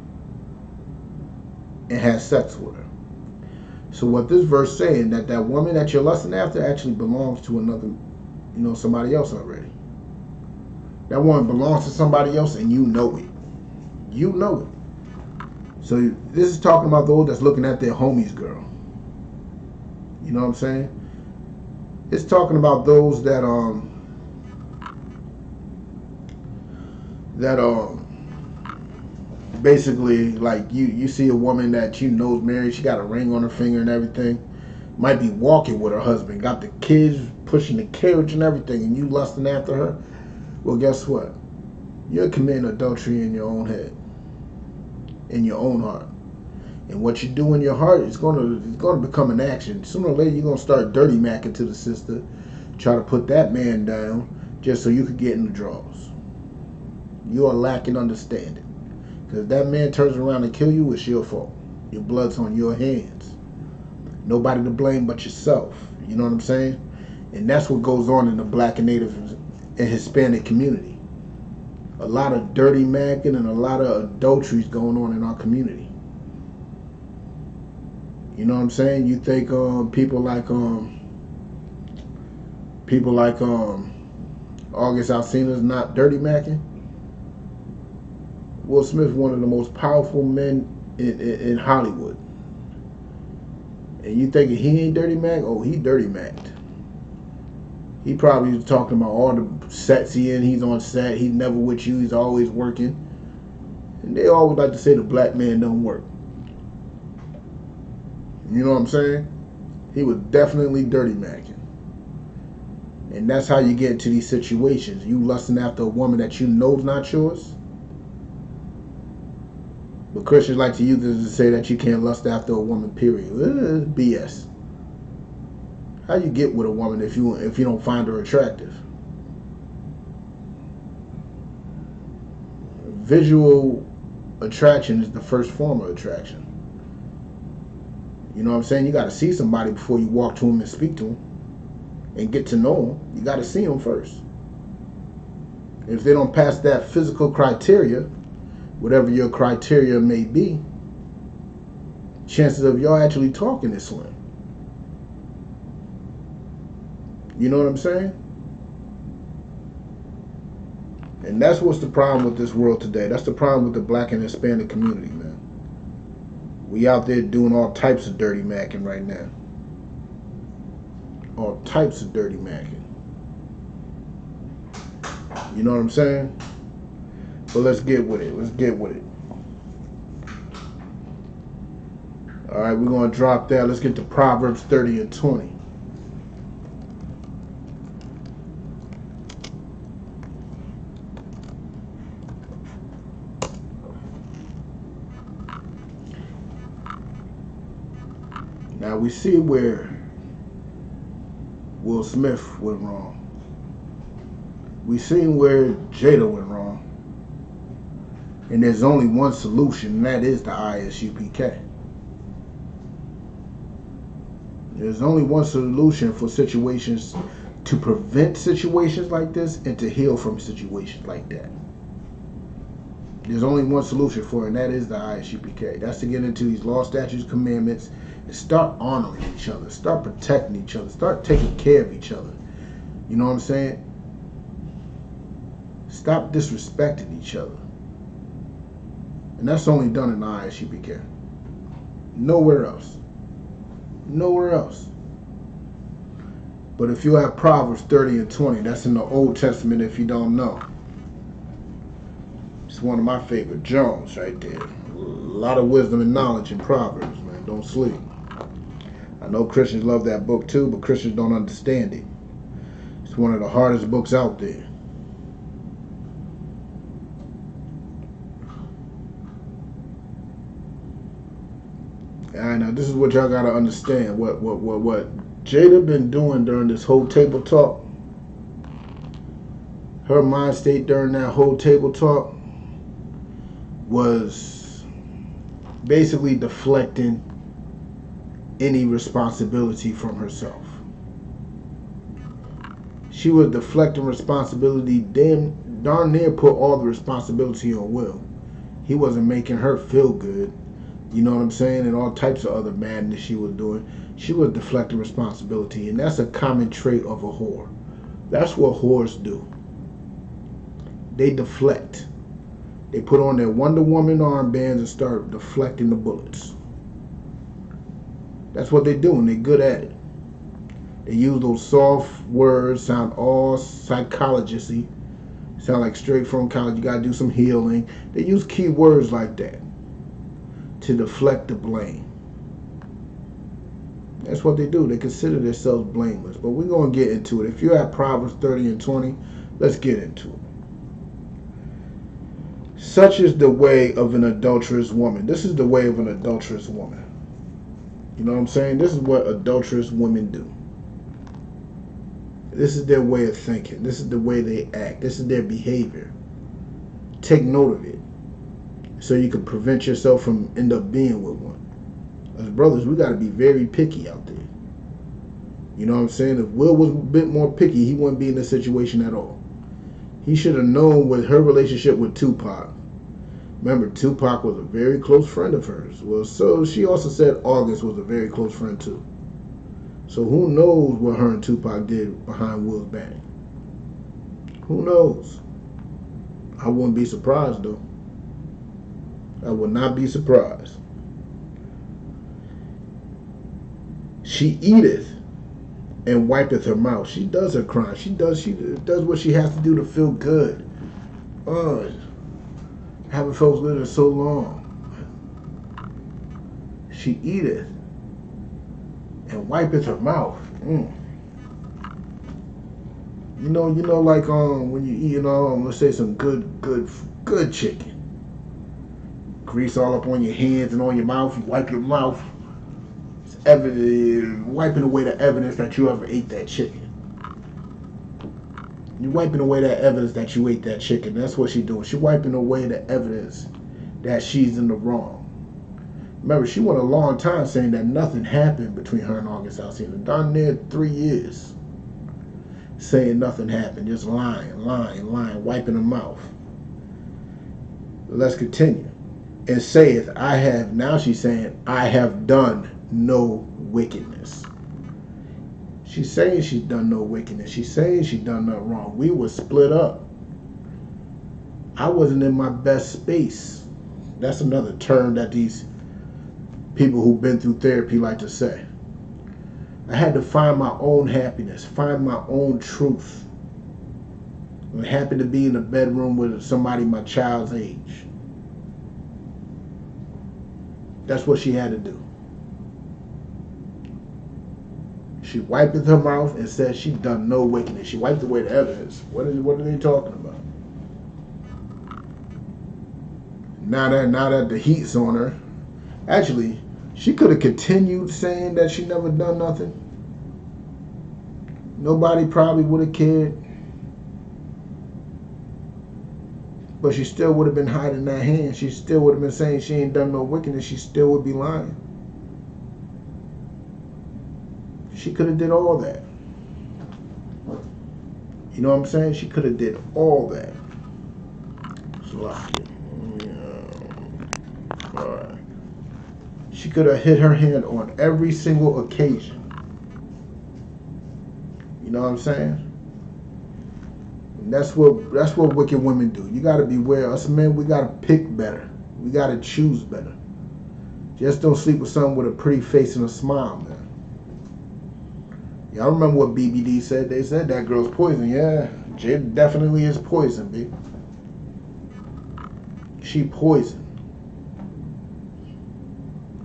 and has sex with her. So what this verse saying, that woman that you're lusting after actually belongs to another, somebody else already. That woman belongs to somebody else and you know it. You know it. So this is talking about those that's looking at their homie's girl. You know what I'm saying? It's talking about those that basically, like, you see a woman that you know is married, she got a ring on her finger and everything, might be walking with her husband, got the kids, pushing the carriage and everything, and you lusting after her. Well, guess what? You're committing adultery in your own head, in your own heart. And what you do in your heart is going to become an action. Sooner or later, you're going to start dirty macking to the sister, try to put that man down just so you could get in the draws. You are lacking understanding. Because if that man turns around and kill you, it's your fault. Your blood's on your hands. Nobody to blame but yourself. You know what I'm saying? And that's what goes on in the black and native and Hispanic community. A lot of dirty macking and a lot of adulteries going on in our community. You know what I'm saying? You think people like August Alsina's not dirty macking? Will Smith, one of the most powerful men in Hollywood. And you thinking he ain't dirty mac? Oh, he dirty macked. He probably was talking about all the sets he in. He's on set. He's never with you. He's always working. And they always like to say the black man don't work. You know what I'm saying? He was definitely dirty macking. And that's how you get into these situations. You lusting after a woman that you know's not yours. But Christians like to use this to say that you can't lust after a woman, period. BS. How you get with a woman if you don't find her attractive? Visual attraction is the first form of attraction. You know what I'm saying? You got to see somebody before you walk to them and speak to them and get to know them. You got to see them first. If they don't pass that physical criteria, whatever your criteria may be, chances of y'all actually talking is slim. You know what I'm saying? And that's what's the problem with this world today. That's the problem with the black and Hispanic community, man. We out there doing all types of dirty macking right now. All types of dirty macking. You know what I'm saying? But let's get with it. Let's get with it. All right, we're going to drop that. Let's get to Proverbs 30 and 20. Now we see where Will Smith went wrong. We seen where Jada went wrong. And there's only one solution, and that is the ISUPK. There's only one solution for situations, to prevent situations like this and to heal from situations like that. There's only one solution for it, and that is the ISUPK. That's to get into these law, statutes, commandments, and start honoring each other, start protecting each other, start taking care of each other. You know what I'm saying? Stop disrespecting each other. And that's only done in the ISUPK. Nowhere else. Nowhere else. But if you have Proverbs 30 and 20, that's in the Old Testament if you don't know. It's one of my favorite Jones right there. A lot of wisdom and knowledge in Proverbs, man. Don't sleep. I know Christians love that book too, but Christians don't understand it. It's one of the hardest books out there. Alright, now this is what y'all gotta understand. What Jada been doing during this whole table talk, her mind state during that whole table talk was basically deflecting any responsibility from herself. She was deflecting responsibility, darn near put all the responsibility on Will. He wasn't making her feel good. You know what I'm saying? And all types of other madness she was doing. She was deflecting responsibility. And that's a common trait of a whore. That's what whores do. They deflect. They put on their Wonder Woman armbands and start deflecting the bullets. That's what they do, and they're good at it. They use those soft words, sound all psychologisty, sound like straight from college. You gotta do some healing. They use key words like that to deflect the blame. That's what they do. They consider themselves blameless. But we're going to get into it. If you're at Proverbs 30 and 20, let's get into it. Such is the way of an adulterous woman. This is the way of an adulterous woman. You know what I'm saying? This is what adulterous women do. This is their way of thinking. This is the way they act. This is their behavior. Take note of it, so you can prevent yourself from end up being with one. As brothers, we got to be very picky out there. You know what I'm saying? If Will was a bit more picky, he wouldn't be in this situation at all. He should have known with her relationship with Tupac. Remember, Tupac was a very close friend of hers. Well, so she also said August was a very close friend too. So who knows what her and Tupac did behind Will's back? Who knows? I wouldn't be surprised though. I would not be surprised. She eateth and wipeth her mouth. She does her crime. She does what she has to do to feel good. Oh, haven't felt good in so long. She eateth and wipeth her mouth. You know, like when you eat, let's say some good chicken. Grease all up on your hands and on your mouth. You wipe your mouth. It's evident, wiping away the evidence that you ever ate that chicken. You're wiping away that evidence that you ate that chicken. That's what she's doing. She's wiping away the evidence that she's in the wrong. Remember, she went a long time saying that nothing happened between her and August Alsina. Darn near 3 years. Saying nothing happened. Just lying, wiping her mouth. Let's continue. And saith, I have, now she's saying, I have done no wickedness. She's saying she's done no wickedness. She's saying she's done nothing wrong. We were split up. I wasn't in my best space. That's another term that these people who've been through therapy like to say. I had to find my own happiness, find my own truth. I happened to be in a bedroom with somebody my child's age. That's what she had to do. She wipeth her mouth and says she done no wickedness. She wiped away the evidence. What are they talking about? Now that the heat's on her, actually, she could have continued saying that she never done nothing. Nobody probably would have cared. But she still would have been hiding that hand. She still would have been saying she ain't done no wickedness. She still would be lying. She could have did all that. You know what I'm saying? She could have did all that. Alright. She could have hit her hand on every single occasion. You know what I'm saying? And that's what wicked women do. You gotta beware. Us men, we gotta pick better. We gotta choose better. Just don't sleep with someone with a pretty face and a smile, man. Y'all remember what BBD said? They said that girl's poison. Yeah, Jada definitely is poison, B. She poison.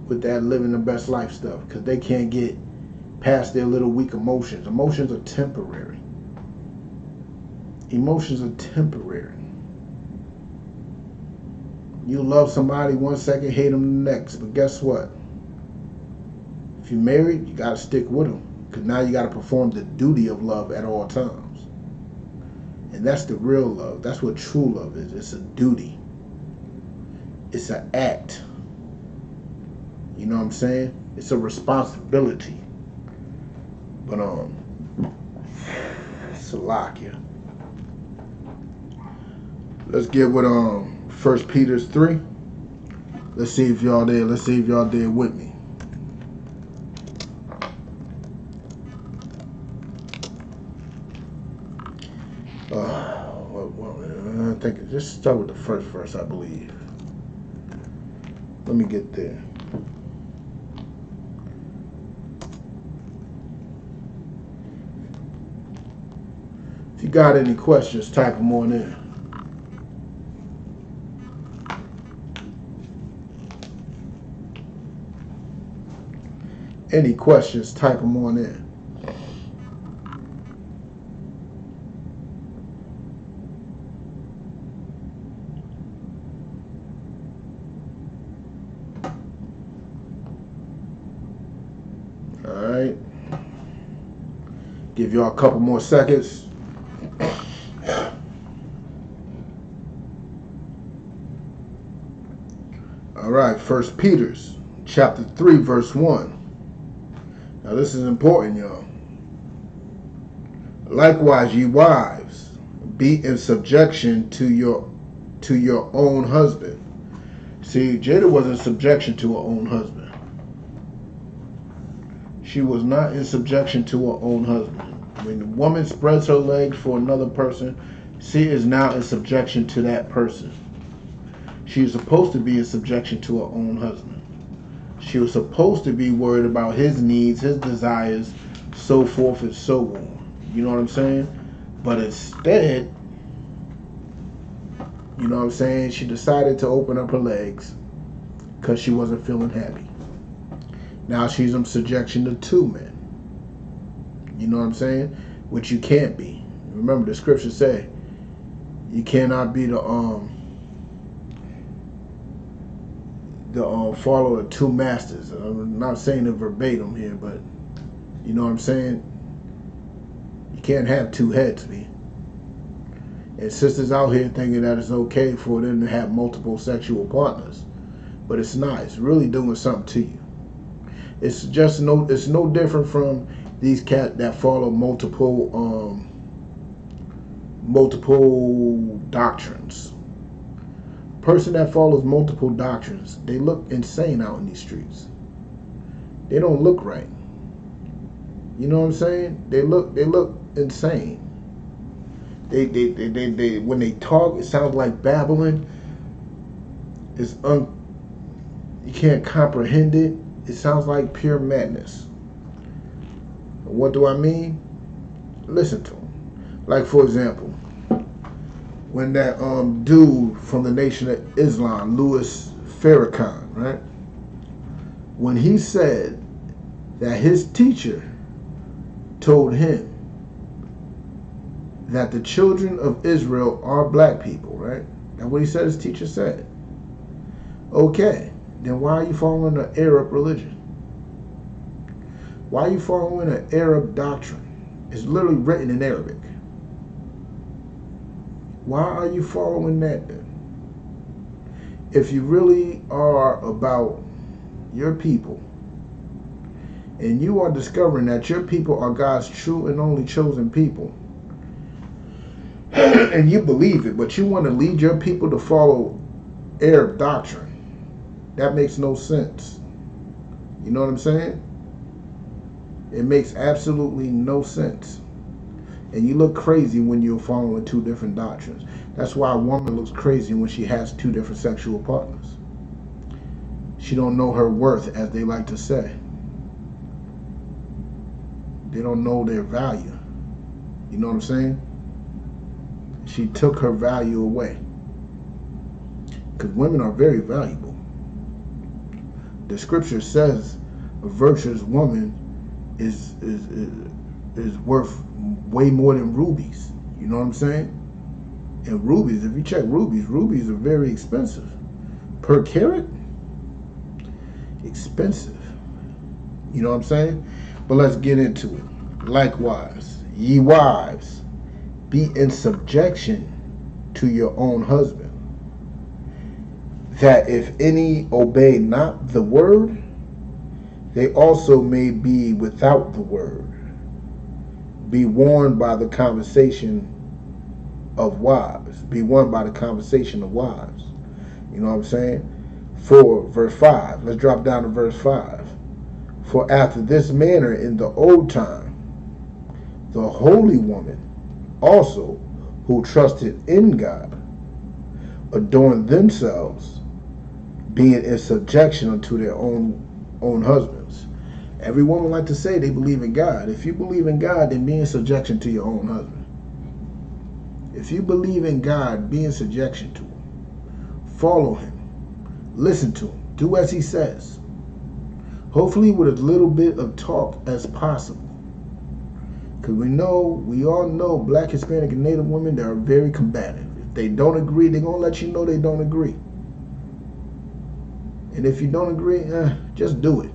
With that living the best life stuff. Because they can't get past their little weak emotions. Emotions are temporary. Emotions are temporary. You love somebody 1 second, hate them the next. But guess what? If you're married, you got to stick with them. Because now you got to perform the duty of love at all times. And that's the real love. That's what true love is. It's a duty. It's an act. You know what I'm saying? It's a responsibility. But it's a lock, yeah. Let's get with 1 Peter 3. Let's see if y'all there. Let's see if y'all there with me. I think just start with the first verse, I believe. Let me get there. If you got any questions, type them on in. Any questions, type them on in. Alright. Give y'all a couple more seconds. Alright, 1 Peter chapter 3, verse 1. Now this is important, y'all. Likewise, ye wives, be in subjection to your own husband. See, Jada was in subjection to her own husband. She was not in subjection to her own husband. When the woman spreads her legs for another person, she is now in subjection to that person. She is supposed to be in subjection to her own husband. She was supposed to be worried about his needs, his desires, so forth and so on. You know what I'm saying? But instead, you know what I'm saying, she decided to open up her legs because she wasn't feeling happy. Now she's in subjection to two men. You know what I'm saying? Which you can't be. Remember, the scriptures say you cannot be the follower of two masters. I'm not saying it verbatim here, but you know what I'm saying? You can't have two heads, B. And sisters out here thinking that it's okay for them to have multiple sexual partners. But it's not. It's really doing something to you. It's no different from these cats that follow multiple doctrines. Person that follows multiple doctrines, they look insane out in these streets. They don't look right. You know what I'm saying? They look insane. They when they talk, it sounds like babbling. You can't comprehend it. It sounds like pure madness. What do I mean? Listen to them. Like, for example, when that dude from the Nation of Islam, Louis Farrakhan, right? When he said that his teacher told him that the children of Israel are black people, right? That's what he said his teacher said. Okay, then why are you following the Arab religion? Why are you following an Arab doctrine? It's literally written in Arabic. Why are you following that then? If you really are about your people, and you are discovering that your people are God's true and only chosen people, and you believe it, but you want to lead your people to follow Arab doctrine, that makes no sense. You know what I'm saying? It makes absolutely no sense. And you look crazy when you're following two different doctrines. That's why a woman looks crazy when she has two different sexual partners. She don't know her worth, as they like to say. They don't know their value. You know what I'm saying? She took her value away. Because women are very valuable. The scripture says a virtuous woman is worth way more than rubies. You know what I'm saying? And rubies, if you check rubies are very expensive. Per carat? Expensive. You know what I'm saying? But let's get into it. Likewise, ye wives, be in subjection to your own husband, that if any obey not the word, they also may be without the word, be warned by the conversation of wives. Be warned by the conversation of wives. You know what I'm saying? For verse 5. Let's drop down to verse 5. For after this manner in the old time, the holy woman also who trusted in God adorned themselves, being in subjection unto their own husbands. Every woman like to say they believe in God. If you believe in God, then be in subjection to your own husband. If you believe in God, be in subjection to him. Follow him. Listen to him. Do as he says. Hopefully with as little bit of talk as possible. Because we all know black, Hispanic, and Native women that are very combative. If they don't agree, they're going to let you know they don't agree. And if you don't agree, just do it.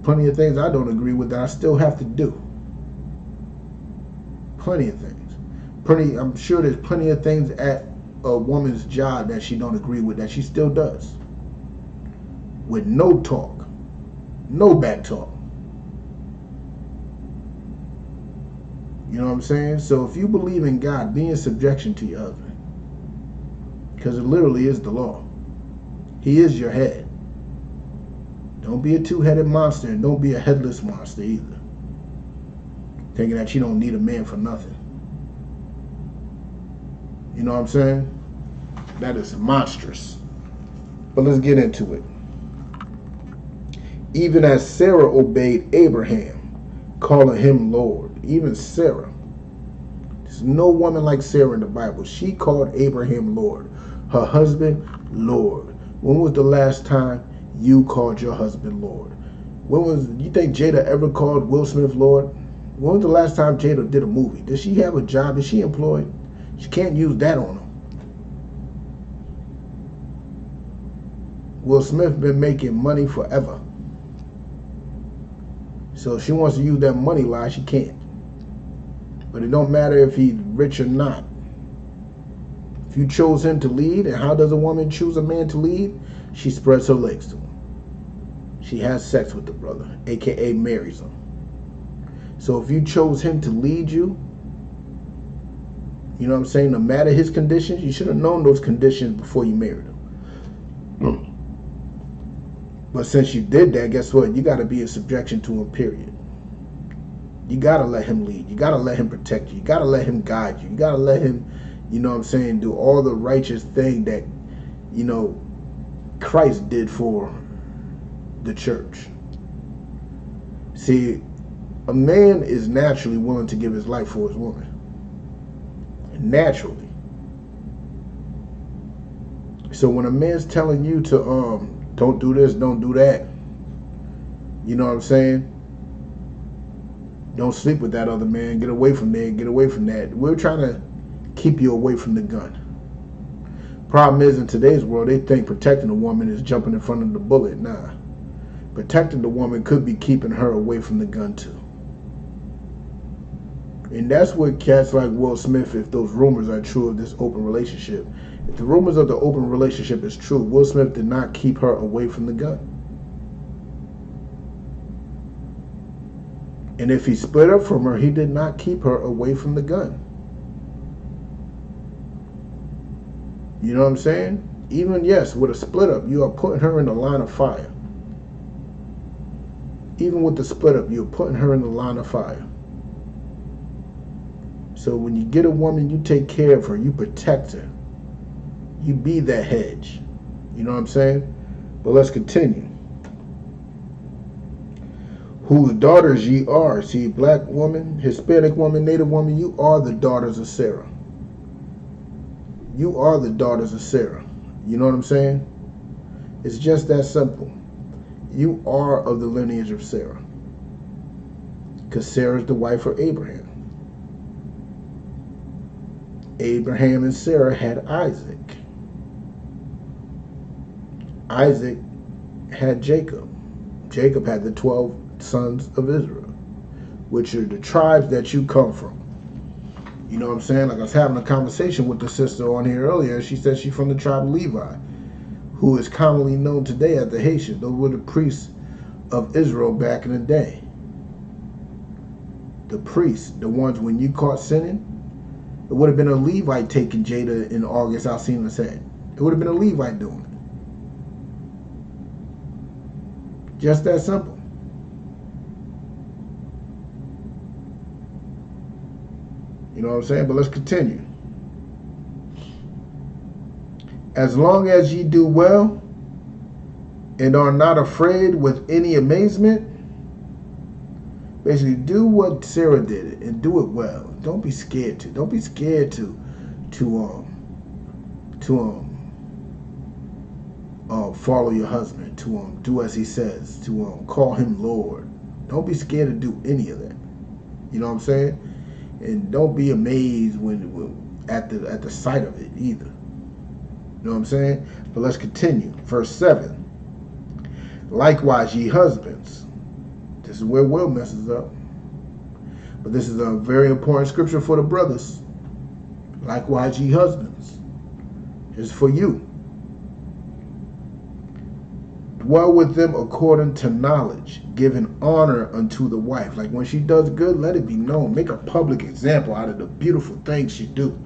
Plenty of things I don't agree with that I still have to do. Plenty of things. I'm sure there's plenty of things at a woman's job that she don't agree with that she still does. With no talk. No back talk. You know what I'm saying? So if you believe in God, be in subjection to your husband. Because it literally is the law. He is your head. Don't be a two-headed monster, and don't be a headless monster either. Thinking that you don't need a man for nothing. You know what I'm saying? That is monstrous. But let's get into it. Even as Sarah obeyed Abraham, calling him Lord. Even Sarah. There's no woman like Sarah in the Bible. She called Abraham Lord. Her husband, Lord. When was the last time you called your husband Lord? You think Jada ever called Will Smith Lord? When was the last time Jada did a movie? Does she have a job? Is she employed? She can't use that on him. Will Smith been making money forever. So if she wants to use that money lie, she can't. But it don't matter if he's rich or not. If you chose him to lead, and how does a woman choose a man to lead? She spreads her legs to him. She has sex with the brother, aka marries him. So if you chose him to lead you, you know what I'm saying? No matter his conditions, you should have known those conditions before you married him. But since you did that, guess what? You got to be in subjection to him, period. You got to let him lead. You got to let him protect you. You got to let him guide you. You got to let him, you know what I'm saying, do all the righteous thing that, you know, Christ did for the church. See, a man is naturally willing to give his life for his woman. Naturally. So when a man's telling you to don't do this, don't do that, you know what I'm saying? Don't sleep with that other man. Get away from there. Get away from that. We're trying to keep you away from the gun. Problem is, in today's world, they think protecting a woman is jumping in front of the bullet. Nah. Protecting the woman could be keeping her away from the gun too. And that's what cats like Will Smith, if those rumors are true of this open relationship, if the rumors of the open relationship is true, Will Smith did not keep her away from the gun. And if he split up from her, he did not keep her away from the gun. You know what I'm saying? Even, yes, with a split up, you are putting her in the line of fire. Even with the split up, you're putting her in the line of fire. So when you get a woman, you take care of her, you protect her. You be that hedge. You know what I'm saying? But let's continue. Whose daughters ye are. See, black woman, Hispanic woman, Native woman, you are the daughters of Sarah. You are the daughters of Sarah. You know what I'm saying? It's just that simple. You are of the lineage of Sarah. Because Sarah's the wife of Abraham. Abraham and Sarah had Isaac. Isaac had Jacob. Jacob had the 12 sons of Israel, which are the tribes that you come from. You know what I'm saying? Like I was having a conversation with the sister on here earlier. She said she's from the tribe of Levi, who is commonly known today as the Haitians. Those were the priests of Israel back in the day. The priests, the ones when you caught sinning, it would have been a Levite taking Jada in August Alcina's head. It would have been a Levite doing it. Just that simple. You know what I'm saying? But let's continue. As long as ye do well and are not afraid with any amazement, basically do what Sarah did and do it well. Don't be scared to. Don't be scared to follow your husband, to do as he says, to call him Lord. Don't be scared to do any of that. You know what I'm saying? And don't be amazed when at the sight of it either. You know what I'm saying? But let's continue. Verse 7. Likewise, ye husbands. This is where Will messes up. But this is a very important scripture for the brothers. Likewise, ye husbands. It's for you. Dwell with them according to knowledge, giving honor unto the wife. Like when she does good, let it be known. Make a public example out of the beautiful things she do.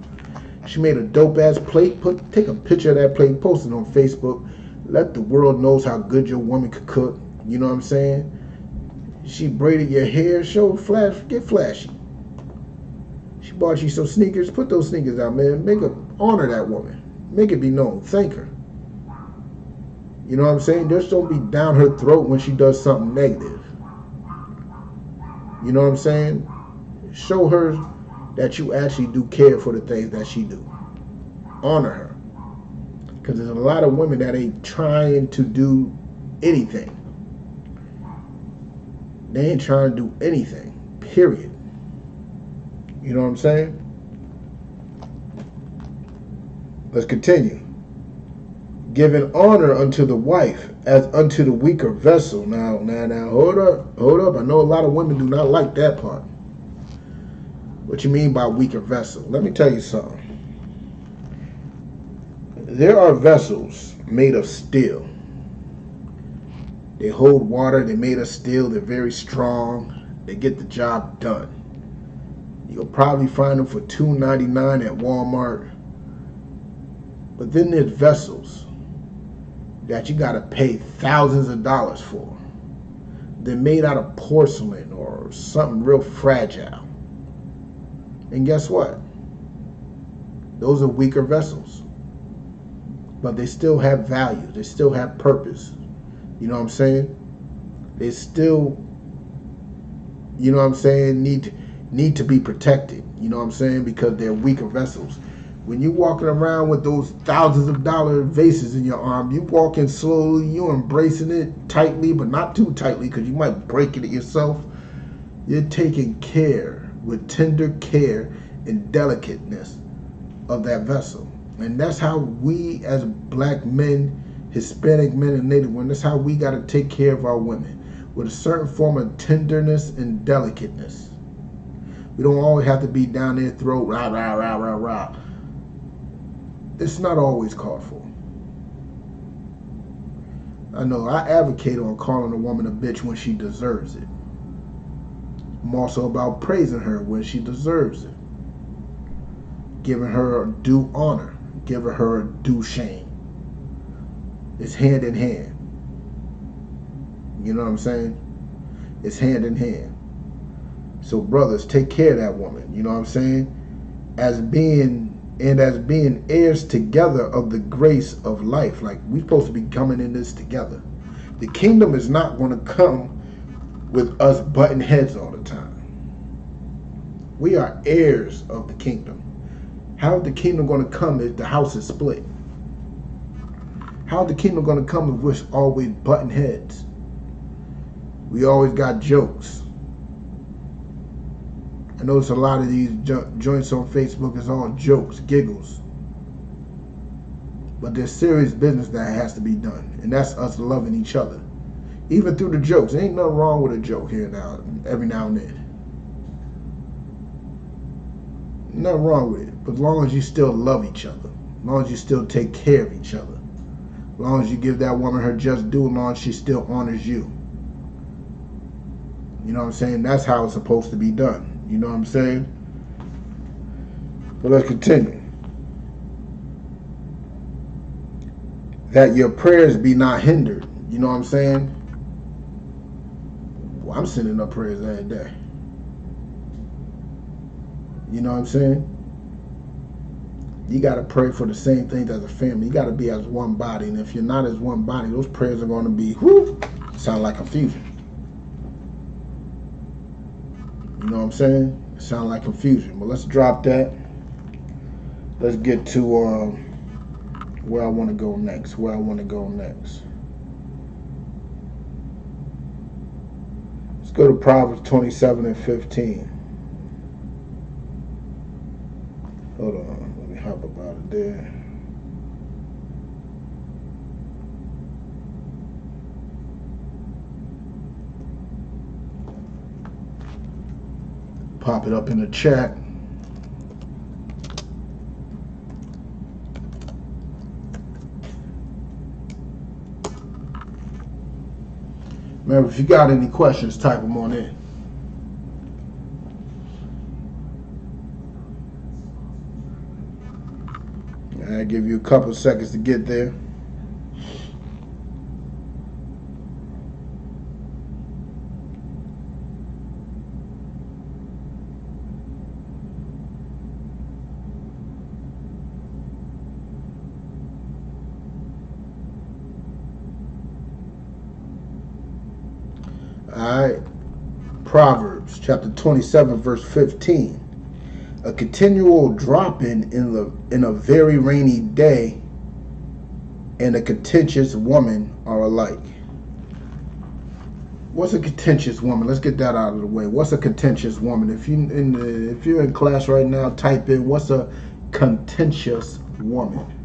She made a dope ass plate. Take a picture of that plate, post it on Facebook. Let the world knows how good your woman could cook. You know what I'm saying? She braided your hair. Show flash. Get flashy. She bought you some sneakers. Put those sneakers out, man. Honor that woman. Make it be known. Thank her. You know what I'm saying? Just don't be down her throat when she does something negative. You know what I'm saying? Show her that you actually do care for the things that she do. Honor her. Because there's a lot of women that ain't trying to do anything. They ain't trying to do anything. Period. You know what I'm saying? Let's continue. Giving honor unto the wife as unto the weaker vessel. Now, hold up. I know a lot of women do not like that part. What you mean by weaker vessel? Let me tell you something. There are vessels made of steel. They hold water. They're made of steel. They're very strong. They get the job done. You'll probably find them for $2.99 at Walmart. But then there's vessels that you got to pay thousands of dollars for. They're made out of porcelain or something real fragile. And guess what? Those are weaker vessels. But they still have value. They still have purpose. You know what I'm saying? They still, you know what I'm saying, need to be protected. You know what I'm saying? Because they're weaker vessels. When you walking around with those thousands of dollar vases in your arm, you walking slowly, you embracing it tightly, but not too tightly because you might break it yourself. You're taking care, with tender care and delicateness of that vessel. And that's how we as black men, Hispanic men and Native women, that's how we got to take care of our women. With a certain form of tenderness and delicateness. We don't always have to be down their throat, rah, rah, rah, rah, rah. It's not always called for. I know I advocate on calling a woman a bitch when she deserves it. I'm also about praising her when she deserves it. Giving her a due honor. Giving her a due shame. It's hand in hand. You know what I'm saying? It's hand in hand. So brothers, take care of that woman. You know what I'm saying? As being heirs together of the grace of life. Like, we're supposed to be coming in this together. The kingdom is not going to come with us butting heads all the time. We are heirs of the kingdom. How is the kingdom going to come if the house is split? How is the kingdom going to come if we're always butting heads? We always got jokes. I notice a lot of these joints on Facebook is all jokes, giggles. But there's serious business that has to be done. And that's us loving each other. Even through the jokes. There ain't nothing wrong with a joke here now, every now and then. Nothing wrong with it. But as long as you still love each other. As long as you still take care of each other. As long as you give that woman her just due. As long as she still honors you. You know what I'm saying? That's how it's supposed to be done. You know what I'm saying? But let's continue. That your prayers be not hindered. You know what I'm saying? Well, I'm sending up prayers every day. You know what I'm saying? You got to pray for the same things as a family. You got to be as one body. And if you're not as one body, those prayers are going to be, sound like confusion. You know what I'm saying? It sounds like confusion. But let's drop that. Let's get to where I want to go next. Let's go to Proverbs 27 and 15. Hold on. Let me hop up out of there. Pop it up in the chat. Remember, if you got any questions, type them on in. I'll give you a couple seconds to get there. Alright. Proverbs chapter 27 verse 15. A continual dropping in a very rainy day and a contentious woman are alike. What's a contentious woman? Let's get that out of the way. What's a contentious woman? If you're in class right now, type in what's a contentious woman.